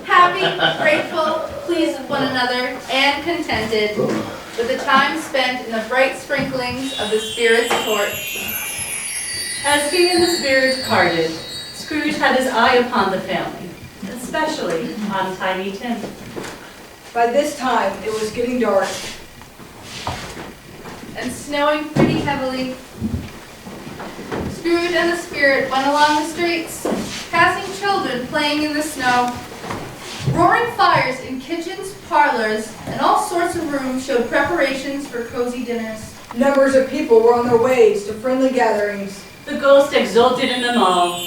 happy, grateful, pleased with one another, and contented with the time spent in the bright sprinklings of the Spirit's torch. As he and the Spirit parted, Scrooge had his eye upon the family, especially on Tiny Tim. By this time, it was getting dark. And snowing pretty heavily. Scrooge and the Spirit went along the streets, passing children playing in the snow. Roaring fires in kitchens, parlors, and all sorts of rooms showed preparations for cozy dinners. Numbers of people were on their ways to friendly gatherings. The ghost exulted in them all.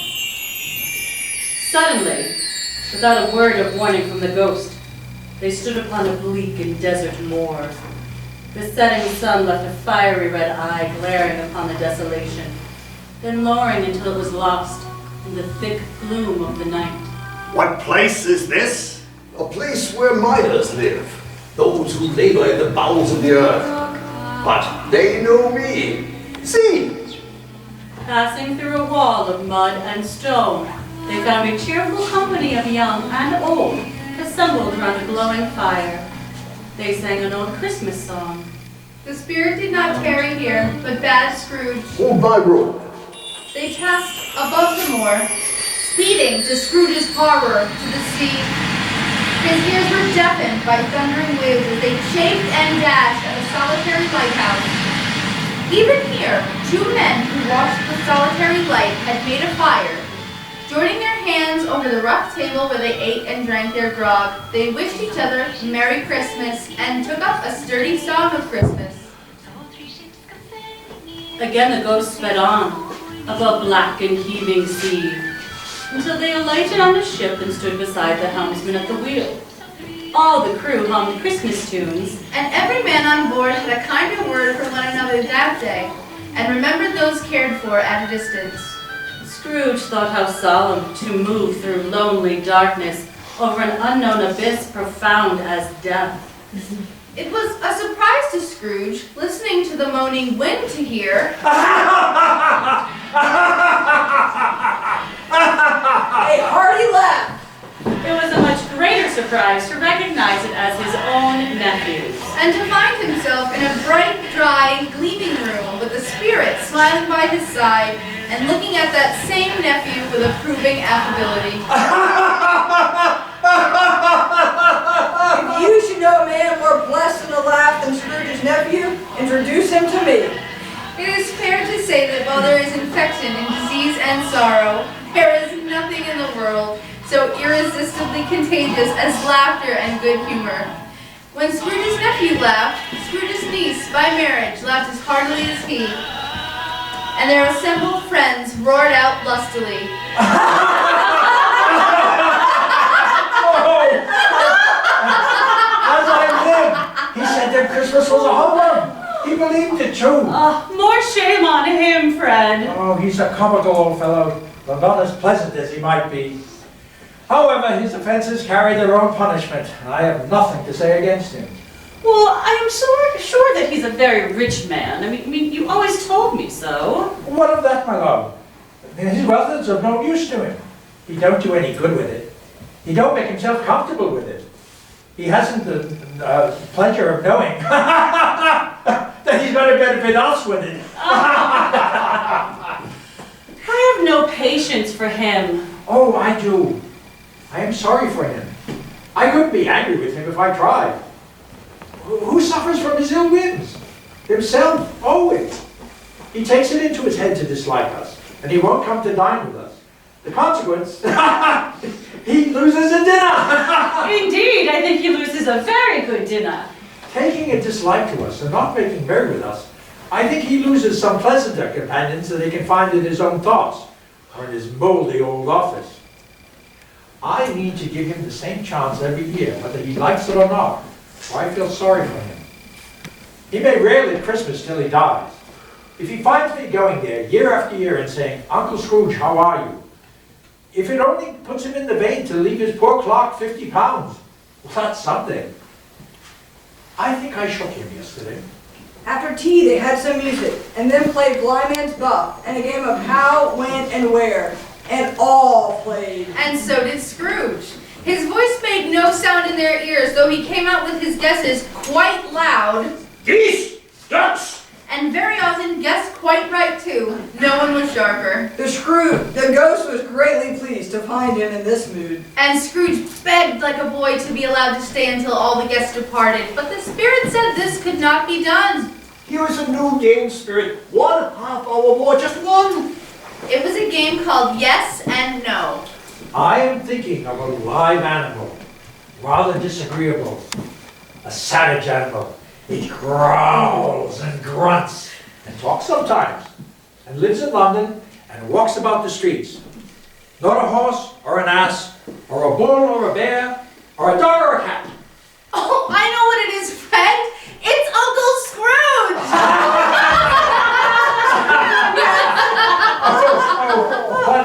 Suddenly, without a word of warning from the ghost, they stood upon a bleak and desert moor. The setting sun left a fiery red eye glaring upon the desolation, then lowering until it was lost in the thick gloom of the night. What place is this? A place where miners live, those who labor in the bowels of the earth. But they know me. See! Passing through a wall of mud and stone, they found a cheerful company of young and old assembled around a glowing fire. They sang an old Christmas song. The Spirit did not tarry here, but bade Scrooge. Hold my rope. They passed above the moor, speeding to Scrooge's horror to the sea. His ears were deafened by thundering waves as they chafed and dashed at a solitary lighthouse. Even here, 2 men who watched the solitary light had made a fire. Joining their hands over the rough table where they ate and drank their grog, they wished each other Merry Christmas and took up a sturdy song of Christmas. Again the ghost sped on, above black and heaving sea, until they alighted on a ship and stood beside the helmsman at the wheel. All the crew hummed Christmas tunes, and every man on board had a kinder word for one another that day, and remembered those cared for at a distance. Scrooge thought how solemn to move through lonely darkness over an unknown abyss profound as death. It was a surprise to Scrooge, listening to the moaning wind, to hear a hearty laugh. It was a much greater surprise to recognize it as his own nephews. And to find himself in a bright, dry, gleaming room with the Spirit smiling by his side and looking at that same nephew with approving affability. If you should know a man more blessed in a laugh than Scrooge's nephew, introduce him to me. It is fair to say that while there is infection in disease and sorrow, there is nothing in the world so irresistibly contagious as laughter and good humor. When Scrooge's nephew laughed, Scrooge's niece, by marriage, laughed as heartily as he, and their assembled friends roared out lustily. As I live, he said that Christmas was a humbug. He believed it too. More shame on him, Fred. Oh, he's a comical old fellow, though not as pleasant as he might be. However, his offenses carry their own punishment, and I have nothing to say against him. Well, I am sure that he's a very rich man. I mean, you always told me so. What of that, my love? His wealth is of no use to him. He don't do any good with it. He don't make himself comfortable with it. He hasn't the pleasure of knowing that he's going to benefit us with it. I have no patience for him. Oh, I do. I am sorry for him. I couldn't be angry with him if I tried. Who suffers from his ill winds? Himself, always. He takes it into his head to dislike us, and he won't come to dine with us. The consequence, he loses a dinner. Indeed, I think he loses a very good dinner. Taking a dislike to us and not making merry with us, I think he loses some pleasanter companions that he can find in his own thoughts or in his moldy old office. I need to give him the same chance every year, whether he likes it or not, for I feel sorry for him. He may rail at Christmas till he dies. If he finds me going there year after year and saying, "Uncle Scrooge, how are you?" If it only puts him in the vein to leave his poor clock 50 pounds, well, that's something. I think I shook him yesterday. After tea, they had some music, and then played Blind Man's Buff, and a game of How, When, and Where, and all played. And so did Scrooge. His voice made no sound in their ears, though he came out with his guesses quite loud. Geese! Ducks! And very often guessed quite right, too. No one was sharper. The ghost was greatly pleased to find him in this mood. And Scrooge begged like a boy to be allowed to stay until all the guests departed, but the spirit said this could not be done. Here is a new game, Spirit. 1/2 hour more, just one. It was a game called Yes and No. I am thinking of a live animal, rather disagreeable. A savage animal. It growls and grunts and talks sometimes, and lives in London and walks about the streets. Not a horse or an ass or a bull or a bear or a dog or a cat. Oh, I know what it is, Fred. It's Uncle Scrooge! But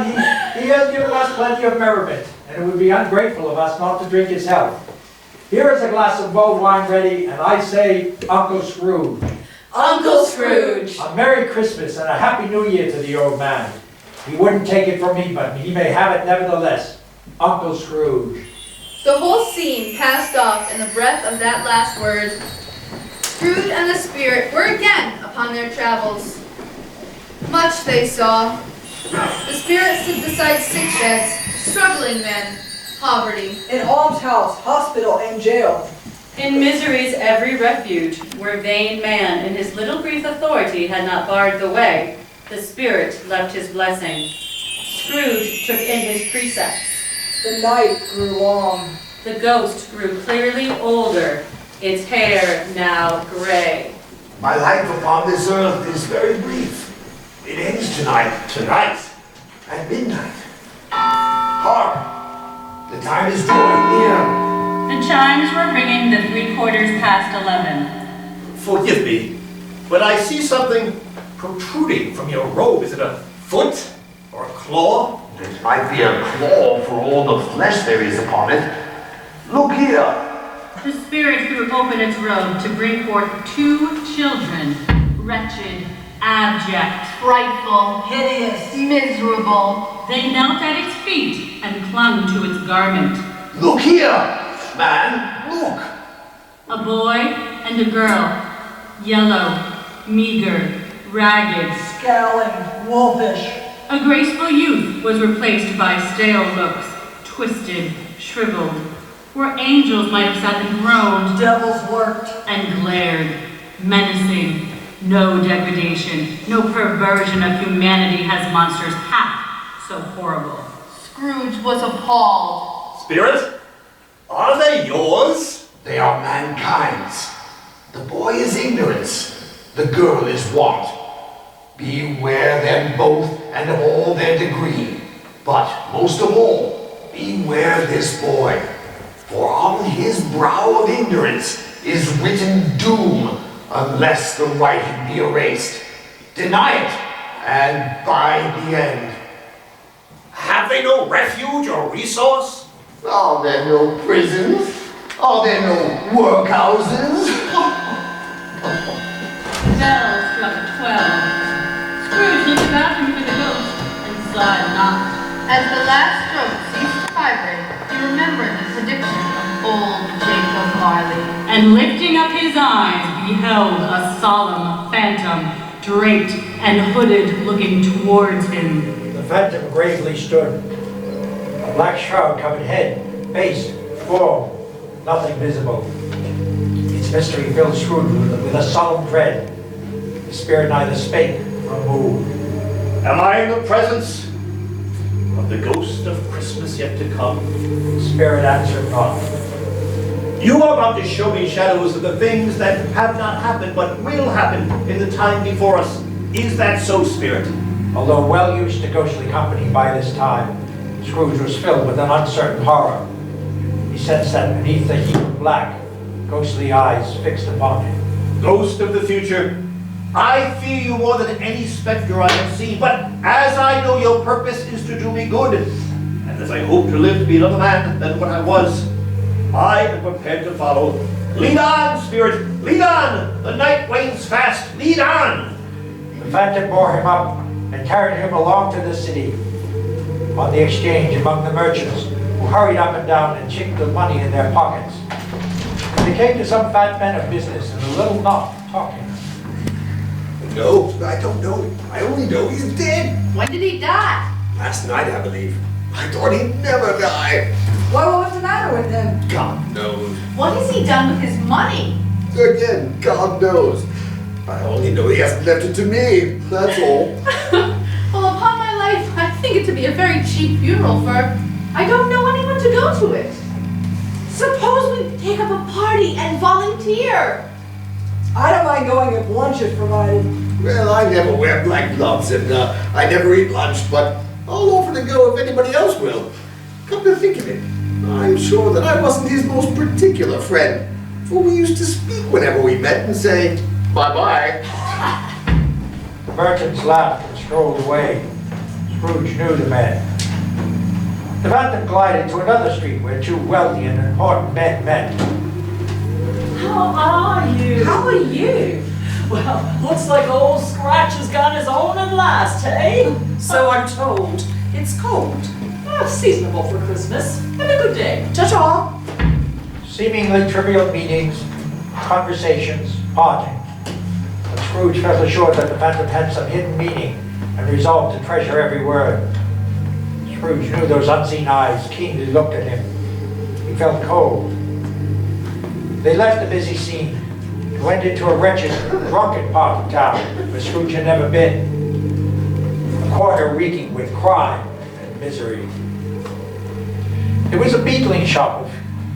he has given us plenty of merriment, and it would be ungrateful of us not to drink his health. Here is a glass of mulled wine ready, and I say, Uncle Scrooge. Uncle Scrooge! A Merry Christmas and a Happy New Year to the old man. He wouldn't take it from me, but he may have it nevertheless. Uncle Scrooge. The whole scene passed off in the breath of that last word. Scrooge and the spirit were again upon their travels. Much they saw. The spirit stood beside sick beds, struggling men, poverty. An almshouse, hospital, and jail. In misery's every refuge, where vain man in his little brief authority had not barred the way, the spirit left his blessing. Scrooge took in his precepts. The night grew long. The ghost grew clearly older, its hair now gray. My life upon this earth is very brief. It ends tonight. Tonight? At midnight. Hark! The time is drawing near. The chimes were ringing the 11:03. Forgive me, but I see something protruding from your robe. Is it a foot or a claw? It might be a claw for all the flesh there is upon it. Look here. The spirit threw open its robe to bring forth 2 children, wretched, abject, Frightful, Hideous, miserable. They knelt at its feet and clung to its garment. Look here, man. Look. A boy and a girl, yellow, meager, ragged. scowling, wolfish. A graceful youth was replaced by stale looks, twisted, shriveled, where angels might have sat and groaned, Devils lurked. and glared, menacing. No degradation, no perversion of humanity has monsters half so horrible. Scrooge was appalled. Spirit, are they yours? They are mankind's. The boy is ignorance. The girl is want. Beware them both and of all their degree. But most of all, beware this boy. For on his brow of ignorance is written doom, unless the writing be erased. Deny it, and bide the end. Have they no refuge or resource? Are there no prisons? Are there no workhouses? The bell struck 12. Scrooge looked about him for the ghost and saw it not. As the last stroke ceased to vibrate, he remembered the prediction of old Jacob Marley. And lifting up his eyes, beheld a solemn phantom, draped and hooded, looking towards him. The phantom gravely stood. A black shroud-covered head, face, form, nothing visible. Its mystery filled Scrooge with a solemn dread. The spirit neither spake nor moved. Am I in the presence of the ghost of Christmas yet to come? The spirit answered not. You are about to show me shadows of the things that have not happened but will happen in the time before us. Is that so, Spirit? Although well used to ghostly company by this time, Scrooge was filled with an uncertain horror. He sensed that beneath the heap of black, ghostly eyes fixed upon him. Ghost of the future, I fear you more than any specter I have seen, but as I know your purpose is to do me good, and as I hope to live to be another man than what I was, I am prepared to follow. Lead on, Spirit, lead on! The night wanes fast, lead on! The phantom bore him up and carried him along to the city. On the exchange among the merchants, who hurried up and down and chinked the money in their pockets. They came to some fat men of business and a little knot talking. No, I don't know. I only know he's dead. When did he die? Last night, I believe. I thought he'd never die. Well, what's the matter with him? God knows. What has he done with his money? Again, God knows. I only know he hasn't left it to me. That's all. Well, upon my life, I think it to be a very cheap funeral for I don't know anyone to go to it. Suppose we take up a party and volunteer. I don't mind going if lunch is provided. Well, I never wear black gloves and I never eat lunch, but I'll offer to go if anybody else will. Come to think of it, I'm sure that I wasn't his most particular friend, for we used to speak whenever we met and say, bye-bye. The merchants laughed and strolled away. Scrooge knew the men. The phantom glided to another street where two wealthy and important men met. How are you? How are you? Well, looks like old Scratch has got his own at last, eh? So I'm told. It's cold. Seasonable for Christmas. Have a good day. Ta-ta. Seemingly trivial meetings, conversations, parting. But Scrooge felt assured that the phantom had some hidden meaning and resolved to treasure every word. Scrooge knew those unseen eyes keenly looked at him. He felt cold. They left the busy scene and went into a wretched, drunken part of town where Scrooge had never been. A quarter reeking with crime and misery. It was a beetling shop of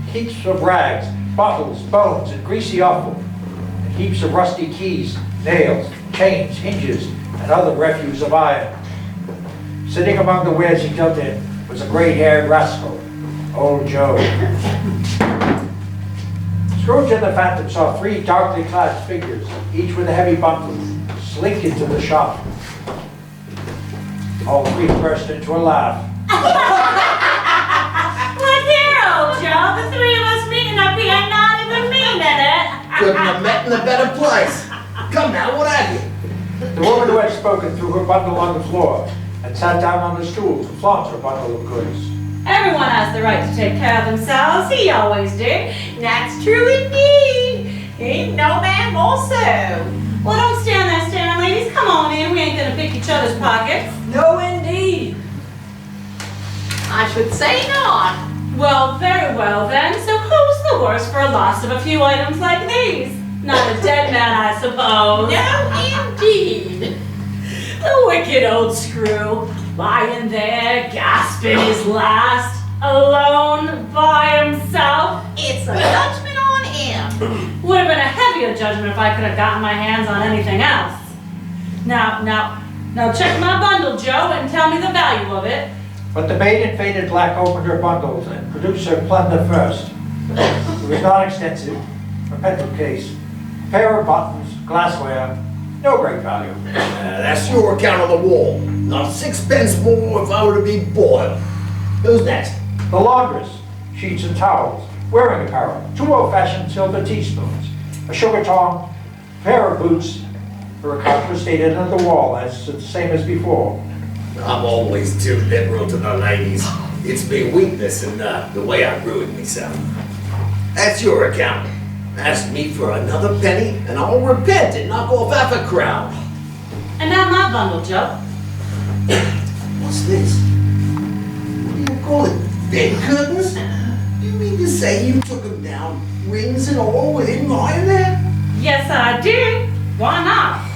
heaps of rags, bottles, bones, and greasy offal, and heaps of rusty keys, nails, chains, hinges, and other refuse of iron. Sitting among the wares he dealt in was a gray-haired rascal, Old Joe. Scrooge and the phantom saw three darkly clad figures, each with a heavy bundle, slink into the shop. All three burst into a laugh. Look here, old Joe. The three of us meeting up here not even meaning it. Couldn't have met in a better place. Come now, what have you? The woman who had spoken threw her bundle on the floor and sat down on a stool to flaunt her bundle of goods. Everyone has the right to take care of themselves. He always did. That's true indeed. Ain't no man more so. Well, don't stand there staring, ladies. Come on in. We ain't gonna pick each other's pockets. No, indeed. I should say not. Well, very well then. So who's the worse for a loss of a few items like these? Not a dead man, I suppose. No, indeed. The wicked old screw, lying there, gasping his last, alone by himself. It's a judgment on him. Would have been a heavier judgment if I could have gotten my hands on anything else. Now check my bundle, Joe, and tell me the value of it. But the maid in faded black opened her bundles and produced her plunder first. It was not extensive, a pencil case, a pair of buttons, glassware, no great value. That's your account on the wall. Not 6 pence more if I were to be boiled. Who's next? The laundress, sheets and towels, wearing apparel, 2 old-fashioned silver teaspoons, a sugar tongs, a pair of boots. Her account was stated on the wall as the same as before. I'm always too liberal to the ladies. It's me weakness and the way I ruined myself. That's your account. Ask me for another penny and I'll repent and knock off half a crown. And now my bundle, Joe. What's What's this? What do you call it? Bed curtains? You mean to say you took them down, rings and all, within lying there? Yes, I did. Why not?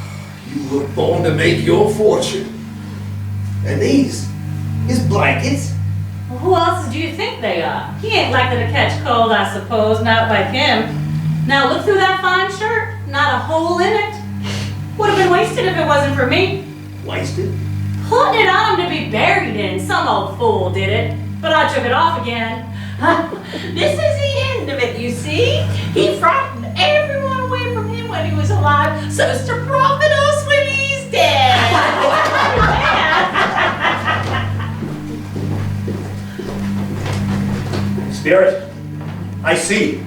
You were born to make your fortune. And these blankets. Well, who else do you think they are? He ain't likely to catch cold, I suppose, not like him. Now look through that fine shirt. Not a hole in it. Would have been wasted if it wasn't for me. Wasted? Putting it on him to be buried in. Some old fool did it. But I took it off again. This is the end of it, you see. He frightened everyone away from him when he was alive, so as to profit us when he's dead. Spirit, I see.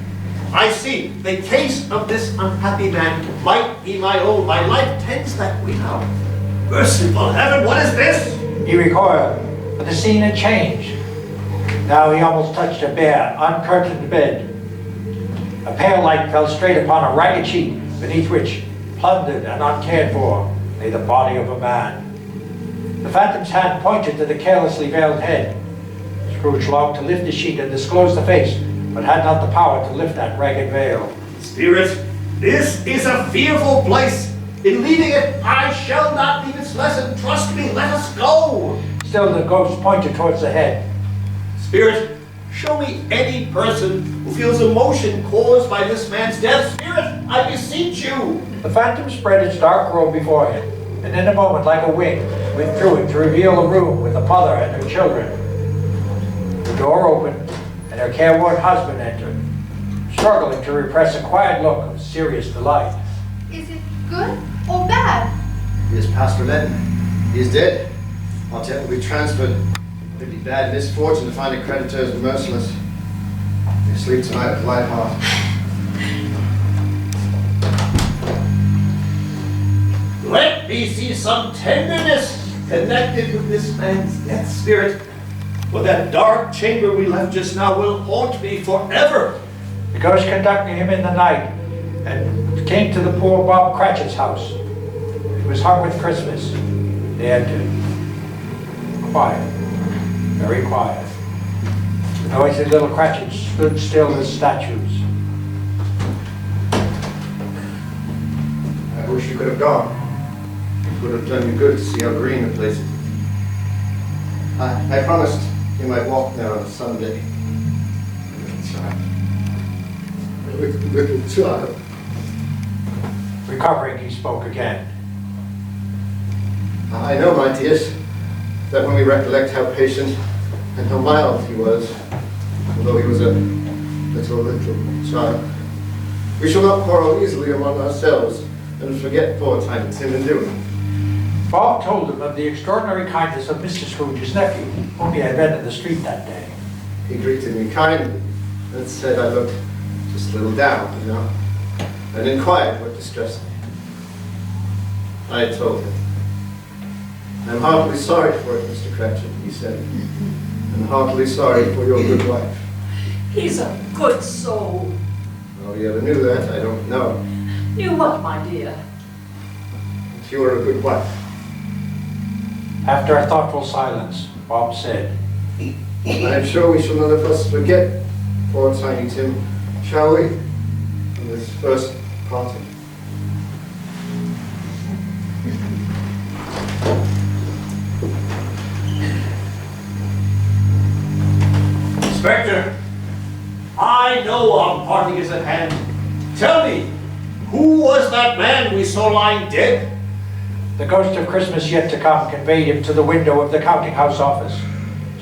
The case of this unhappy man might be my own. My life tends that way now. Merciful heaven, what is this? He recoiled, but the scene had changed. Now he almost touched a bare, uncurtained bed. A pale light fell straight upon a ragged sheet, beneath which, plundered and uncared for, lay the body of a man. The phantom's hand pointed to the carelessly veiled head. Scrooge longed to lift the sheet and disclose the face, but had not the power to lift that ragged veil. Spirit, this is a fearful place. In leaving it, I shall not leave its lesson. Trust me, let us go. Still the ghost pointed towards the head. Spirit, show me any person who feels emotion caused by this man's death. Spirit, I beseech you. The phantom spread its dark robe before him, and in a moment, like a wing, withdrew it to reveal a room with a mother and her children. The door opened, and her careworn husband entered, struggling to repress a quiet look of serious delight. Is it good or bad? He is Pastor Lenton. He is dead. Our debt will be transferred. It would be bad misfortune to find the creditors merciless. They sleep tonight with a light heart. Let me see some tenderness connected with this man's death. Spirit, for that dark chamber we left just now will haunt me forever. The ghost conducted him in the night and came to the poor Bob Cratchit's house. It was hung with Christmas. They entered. Quiet, very quiet. The noisy little Cratchits stood still as statues. I wish you could have gone. It would have done you good to see how green the place is. I promised you might walk there on Sunday. Little child. Recovering, he spoke again. I know, my dears, that when we recollect how patient and how mild he was, although he was a little child, we shall not quarrel easily among ourselves and forget poor tiny Tim in doing. Bob told him of the extraordinary kindness of Mr. Scrooge's nephew, whom he had met in the street that day. He greeted me kindly and said I looked just a little down, and inquired what distressed me. I told him. I'm heartily sorry for it, Mr. Cratchit, he said, and heartily sorry for your good wife. He's a good soul. How he ever knew that, I don't know. Knew what, my dear? That you were a good wife. After a thoughtful silence, Bob said, I'm sure we shall none of us forget poor Tiny Tim, shall we, on this first parting? Inspector, I know our parting is at hand. Tell me, who was that man we saw lying dead? The ghost of Christmas yet to come conveyed him to the window of the counting house office.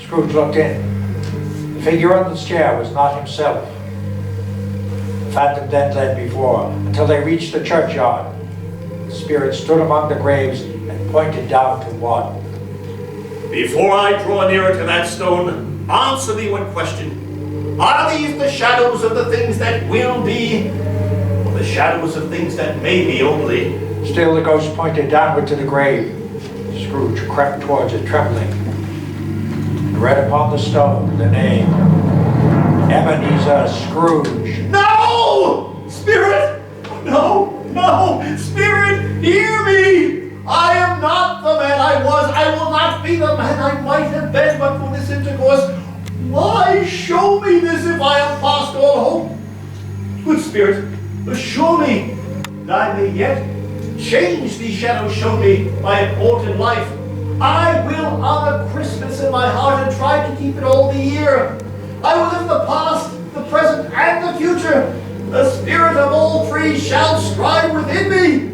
Scrooge looked in. The figure on the chair was not himself. The phantom then led before, until they reached the churchyard. The spirit stood among the graves and pointed down to one. Before I draw nearer to that stone, answer me one question. Are these the shadows of the things that will be, or the shadows of things that may be only? Still the ghost pointed downward to the grave. Scrooge crept towards it, trembling. He read upon the stone the name, Ebenezer Scrooge. No! Spirit! No! No! Spirit, hear me! I am not the man I was. I will not be the man I might have been but for this intercourse. Why show me this if I am past all hope? Good Spirit, assure me that I may yet change these shadows shown me by an altered life. I will honor Christmas in my heart and try to keep it all the year. I will live the past, the present, and the future. The spirit of all three shall strive within me.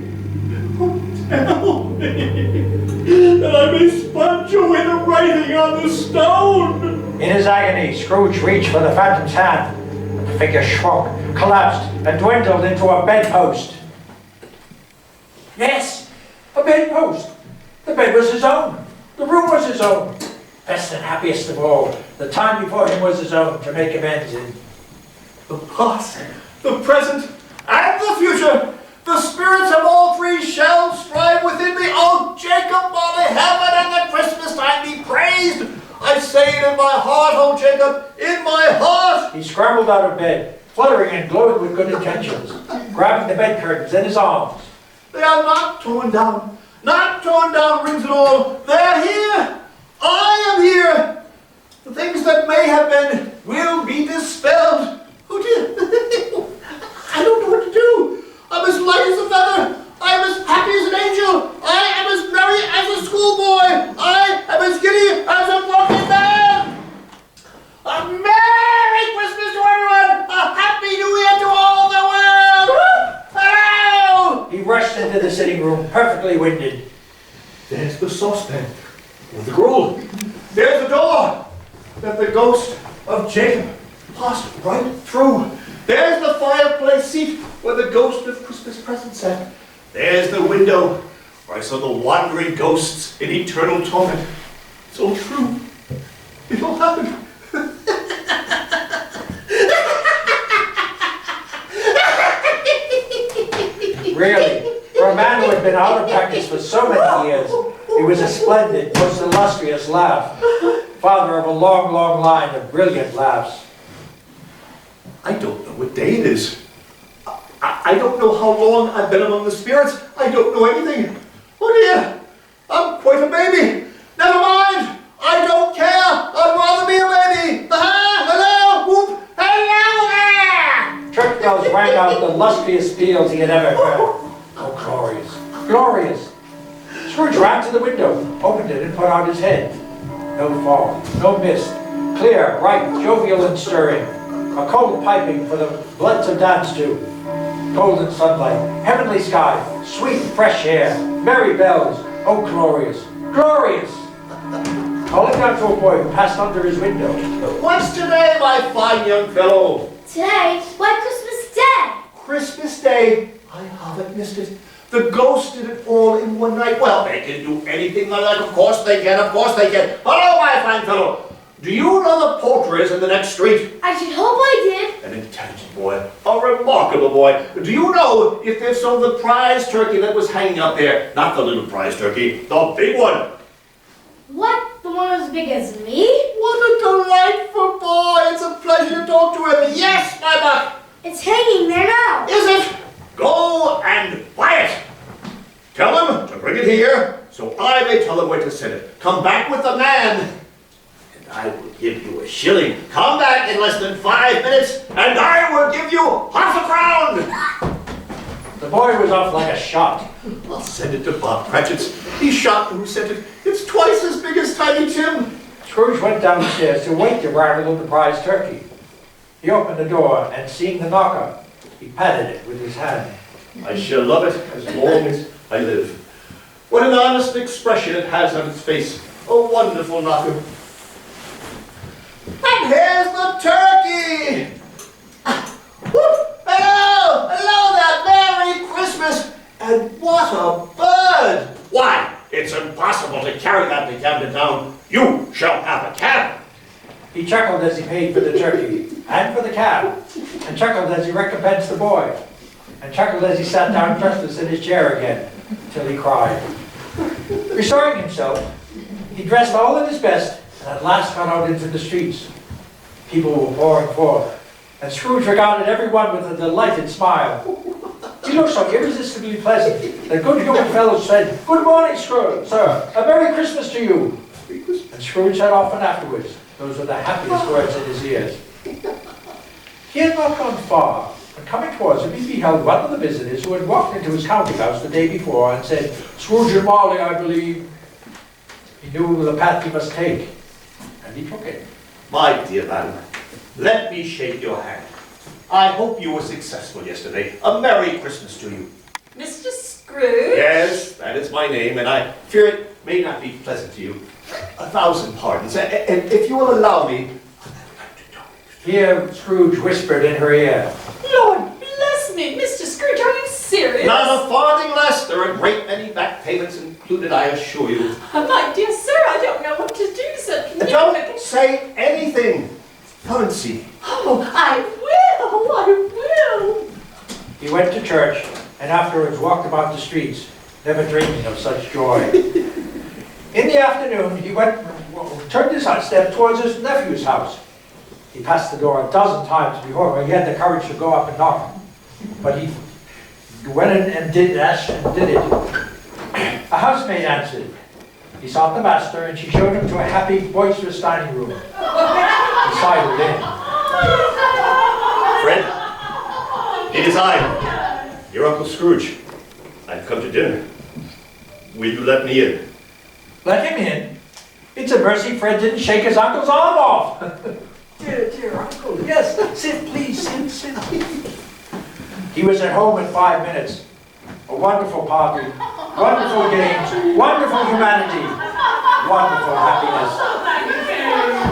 Oh, tell me that I may sponge away the writing on the stone. In his agony, Scrooge reached for the phantom's hand, but the figure shrunk, collapsed, and dwindled into a bedpost. Yes, a bedpost. The bed was his own. The room was his own. Best and happiest of all, the time before him was his own to make amends in. The past, the present, and the future, the spirits of all three shall strive within me. Oh, Jacob, may heaven and the Christmas time be praised. I say it in my heart, oh Jacob, in my heart. He scrambled out of bed, fluttering and glowing with good intentions, grabbing the bed curtains in his arms. They are not torn down rings at all. They're here. I am here. The things that may have been will be dispelled. Oh dear, I don't know what to do. I'm as light as a feather. I am as happy as an angel. I am as merry as a schoolboy. I am as giddy as a broken man. A Merry Christmas to everyone. A Happy New Year to all the world. Hello! He rushed into the sitting room, perfectly winded. There's the saucepan with the gruel. There's the door that the ghost of Jacob passed right through. There's the fireplace seat where the ghost of Christmas present sat. There's the window where I saw the wandering ghosts in eternal torment. It's all true. It all happened. Really, for a man who had been out of practice for so many years, he was a splendid, most illustrious laugh, father of a long, long line of brilliant laughs. I don't know what day it is. I don't know how long I've been among the spirits. I don't know anything. Oh dear, I'm quite a baby. Never mind, I don't care. I'd rather be a baby. Hello, whoop, hello there. Church bells rang out the lustrious peals he had ever heard. Oh, glorious, glorious. Scrooge ran to the window, opened it, and put out his head. No fog, no mist, clear, bright, jovial and stirring. A cold piping for the blood to dance to. Golden sunlight, heavenly sky, sweet fresh air, merry bells. Oh, glorious, glorious! Calling out to a boy who passed under his window. What's today, my fine young fellow? Today? Why, Christmas Day! Christmas Day. I haven't missed it. The ghosts did it all in one night. Well, they can do anything they like. Of course they can. Of course they can. Hello, my fine fellow. Do you know the poultry is in the next street? I should hope I did. An intelligent boy. A remarkable boy. Do you know if they've sold the prize turkey that was hanging up there? Not the little prize turkey, the big one. What? The one as big as me? What a delightful boy. It's a pleasure to talk to him. Yes, my buck. It's hanging there now. Is it? Go and buy it. Tell him to bring it here so I may tell him where to send it. Come back with the man. I will give you a shilling. Come back in less than 5 minutes, and I will give you £50. The boy was off like a shot. I'll send it to Bob Cratchit's. He shot who sent it. It's twice as big as Tiny Tim. Scrooge went downstairs to wake the rattle of the prize turkey. He opened the door, and seeing the knocker, he patted it with his hand. I shall love it as long as I live. What an honest expression it has on its face. A wonderful knocker. And here's the turkey! Whoop! Hello! Hello there! Merry Christmas! And what a bird! Why, it's impossible to carry that to Camden Town. You shall have a cab. He chuckled as he paid for the turkey, and for the cab, and chuckled as he recompensed the boy, and chuckled as he sat down breathless in his chair again, till he cried. Restoring himself, he dressed all in his best, and at last got out into the streets. People were pouring forth, and Scrooge regarded everyone with a delighted smile. You He looked so irresistibly pleasant. The good young fellow said, "Good morning, Scrooge, sir. A Merry Christmas to you." And Scrooge said often afterwards, those were the happiest words in his ears. He had not gone far, and coming towards him, he beheld one of the visitors who had walked into his counting house the day before and said, "Scrooge and Marley, I believe." He knew the path he must take, and he took it. My dear man, let me shake your hand. I hope you were successful yesterday. A Merry Christmas to you. Mr. Scrooge? Yes, that is my name, and I fear it may not be pleasant to you. 1,000 pardons, and if you will allow me... Here Scrooge whispered in her ear, Lord bless me, Mr. Scrooge, are you serious? Not a farthing less. There are a great many back payments included, I assure you. My dear sir, I don't know what to do, sir. Can you Don't say anything. Come and see. Oh, I will. He went to church, and afterwards walked about the streets, never dreaming of such joy. In the afternoon, he turned his step towards his nephew's house. He passed the door a dozen times before he had the courage to go up and knock. But he went in and did it. A housemaid answered. He sought the master, and she showed him to a happy, boisterous dining room. He sidled in. Friend, it is I, your Uncle Scrooge. I've come to dinner. Will you let me in? Let him in? It's a mercy Fred didn't shake his uncle's arm off. Dear uncle, yes, sit, please, sit. He was at home in 5 minutes. A wonderful party, wonderful games, wonderful humanity, wonderful happiness.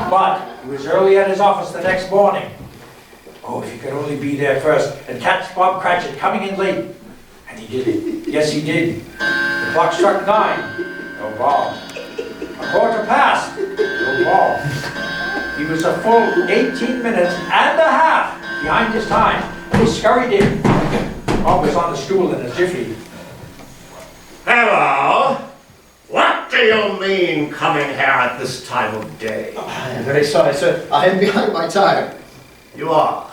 But he was early at his office the next morning. Oh, if he could only be there first and catch Bob Cratchit coming in late. And he did it. Yes, he did. The clock struck 9. No Bob. 1/4 no Bob. He was a full 18 minutes and a half behind his time. He scurried in. Bob was on the stool in a jiffy. Hello. What do you mean coming here at this time of day? I am very sorry, sir. I am behind my time. You are?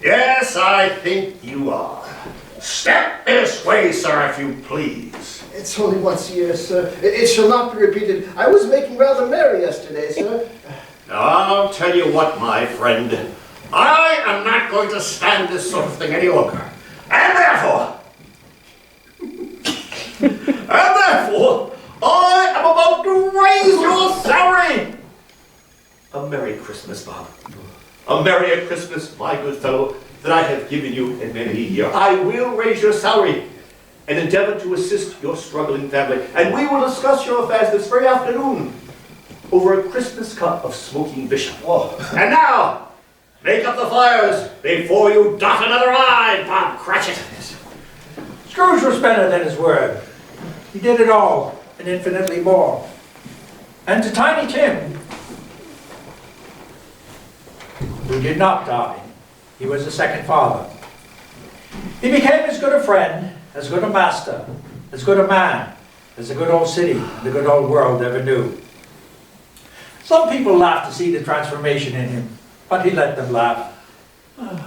Yes, I think you are. Step this way, sir, if you please. It's only once a year, sir. It shall not be repeated. I was making rather merry yesterday, sir. I'll tell you what, my friend. I am not going to stand this sort of thing any longer. And therefore, I am about to raise your salary. A Merry Christmas, Bob. A Merry Christmas, my good fellow, that I have given you in many a year. I will raise your salary and endeavor to assist your struggling family. And we will discuss your affairs this very afternoon over a Christmas cup of smoking bishop. Oh. And now, make up the fires before you dot another I, Bob Cratchit. Scrooge was better than his word. He did it all, and infinitely more. And to Tiny Tim, who did not die, he was a second father. He became as good a friend, as good a master, as good a man, as the good old city and the good old world ever knew. Some people laughed to see the transformation in him, but he let them laugh.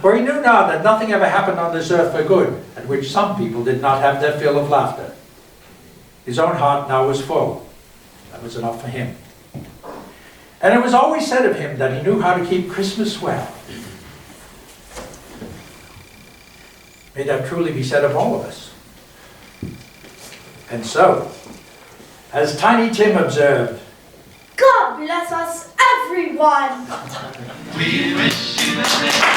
For he knew now that nothing ever happened on this earth for good, at which some people did not have their fill of laughter. His own heart now was full. That was enough for him. And it was always said of him that he knew how to keep Christmas well. May that truly be said of all of us. And so, as Tiny Tim observed, God bless us, everyone! We wish you the best.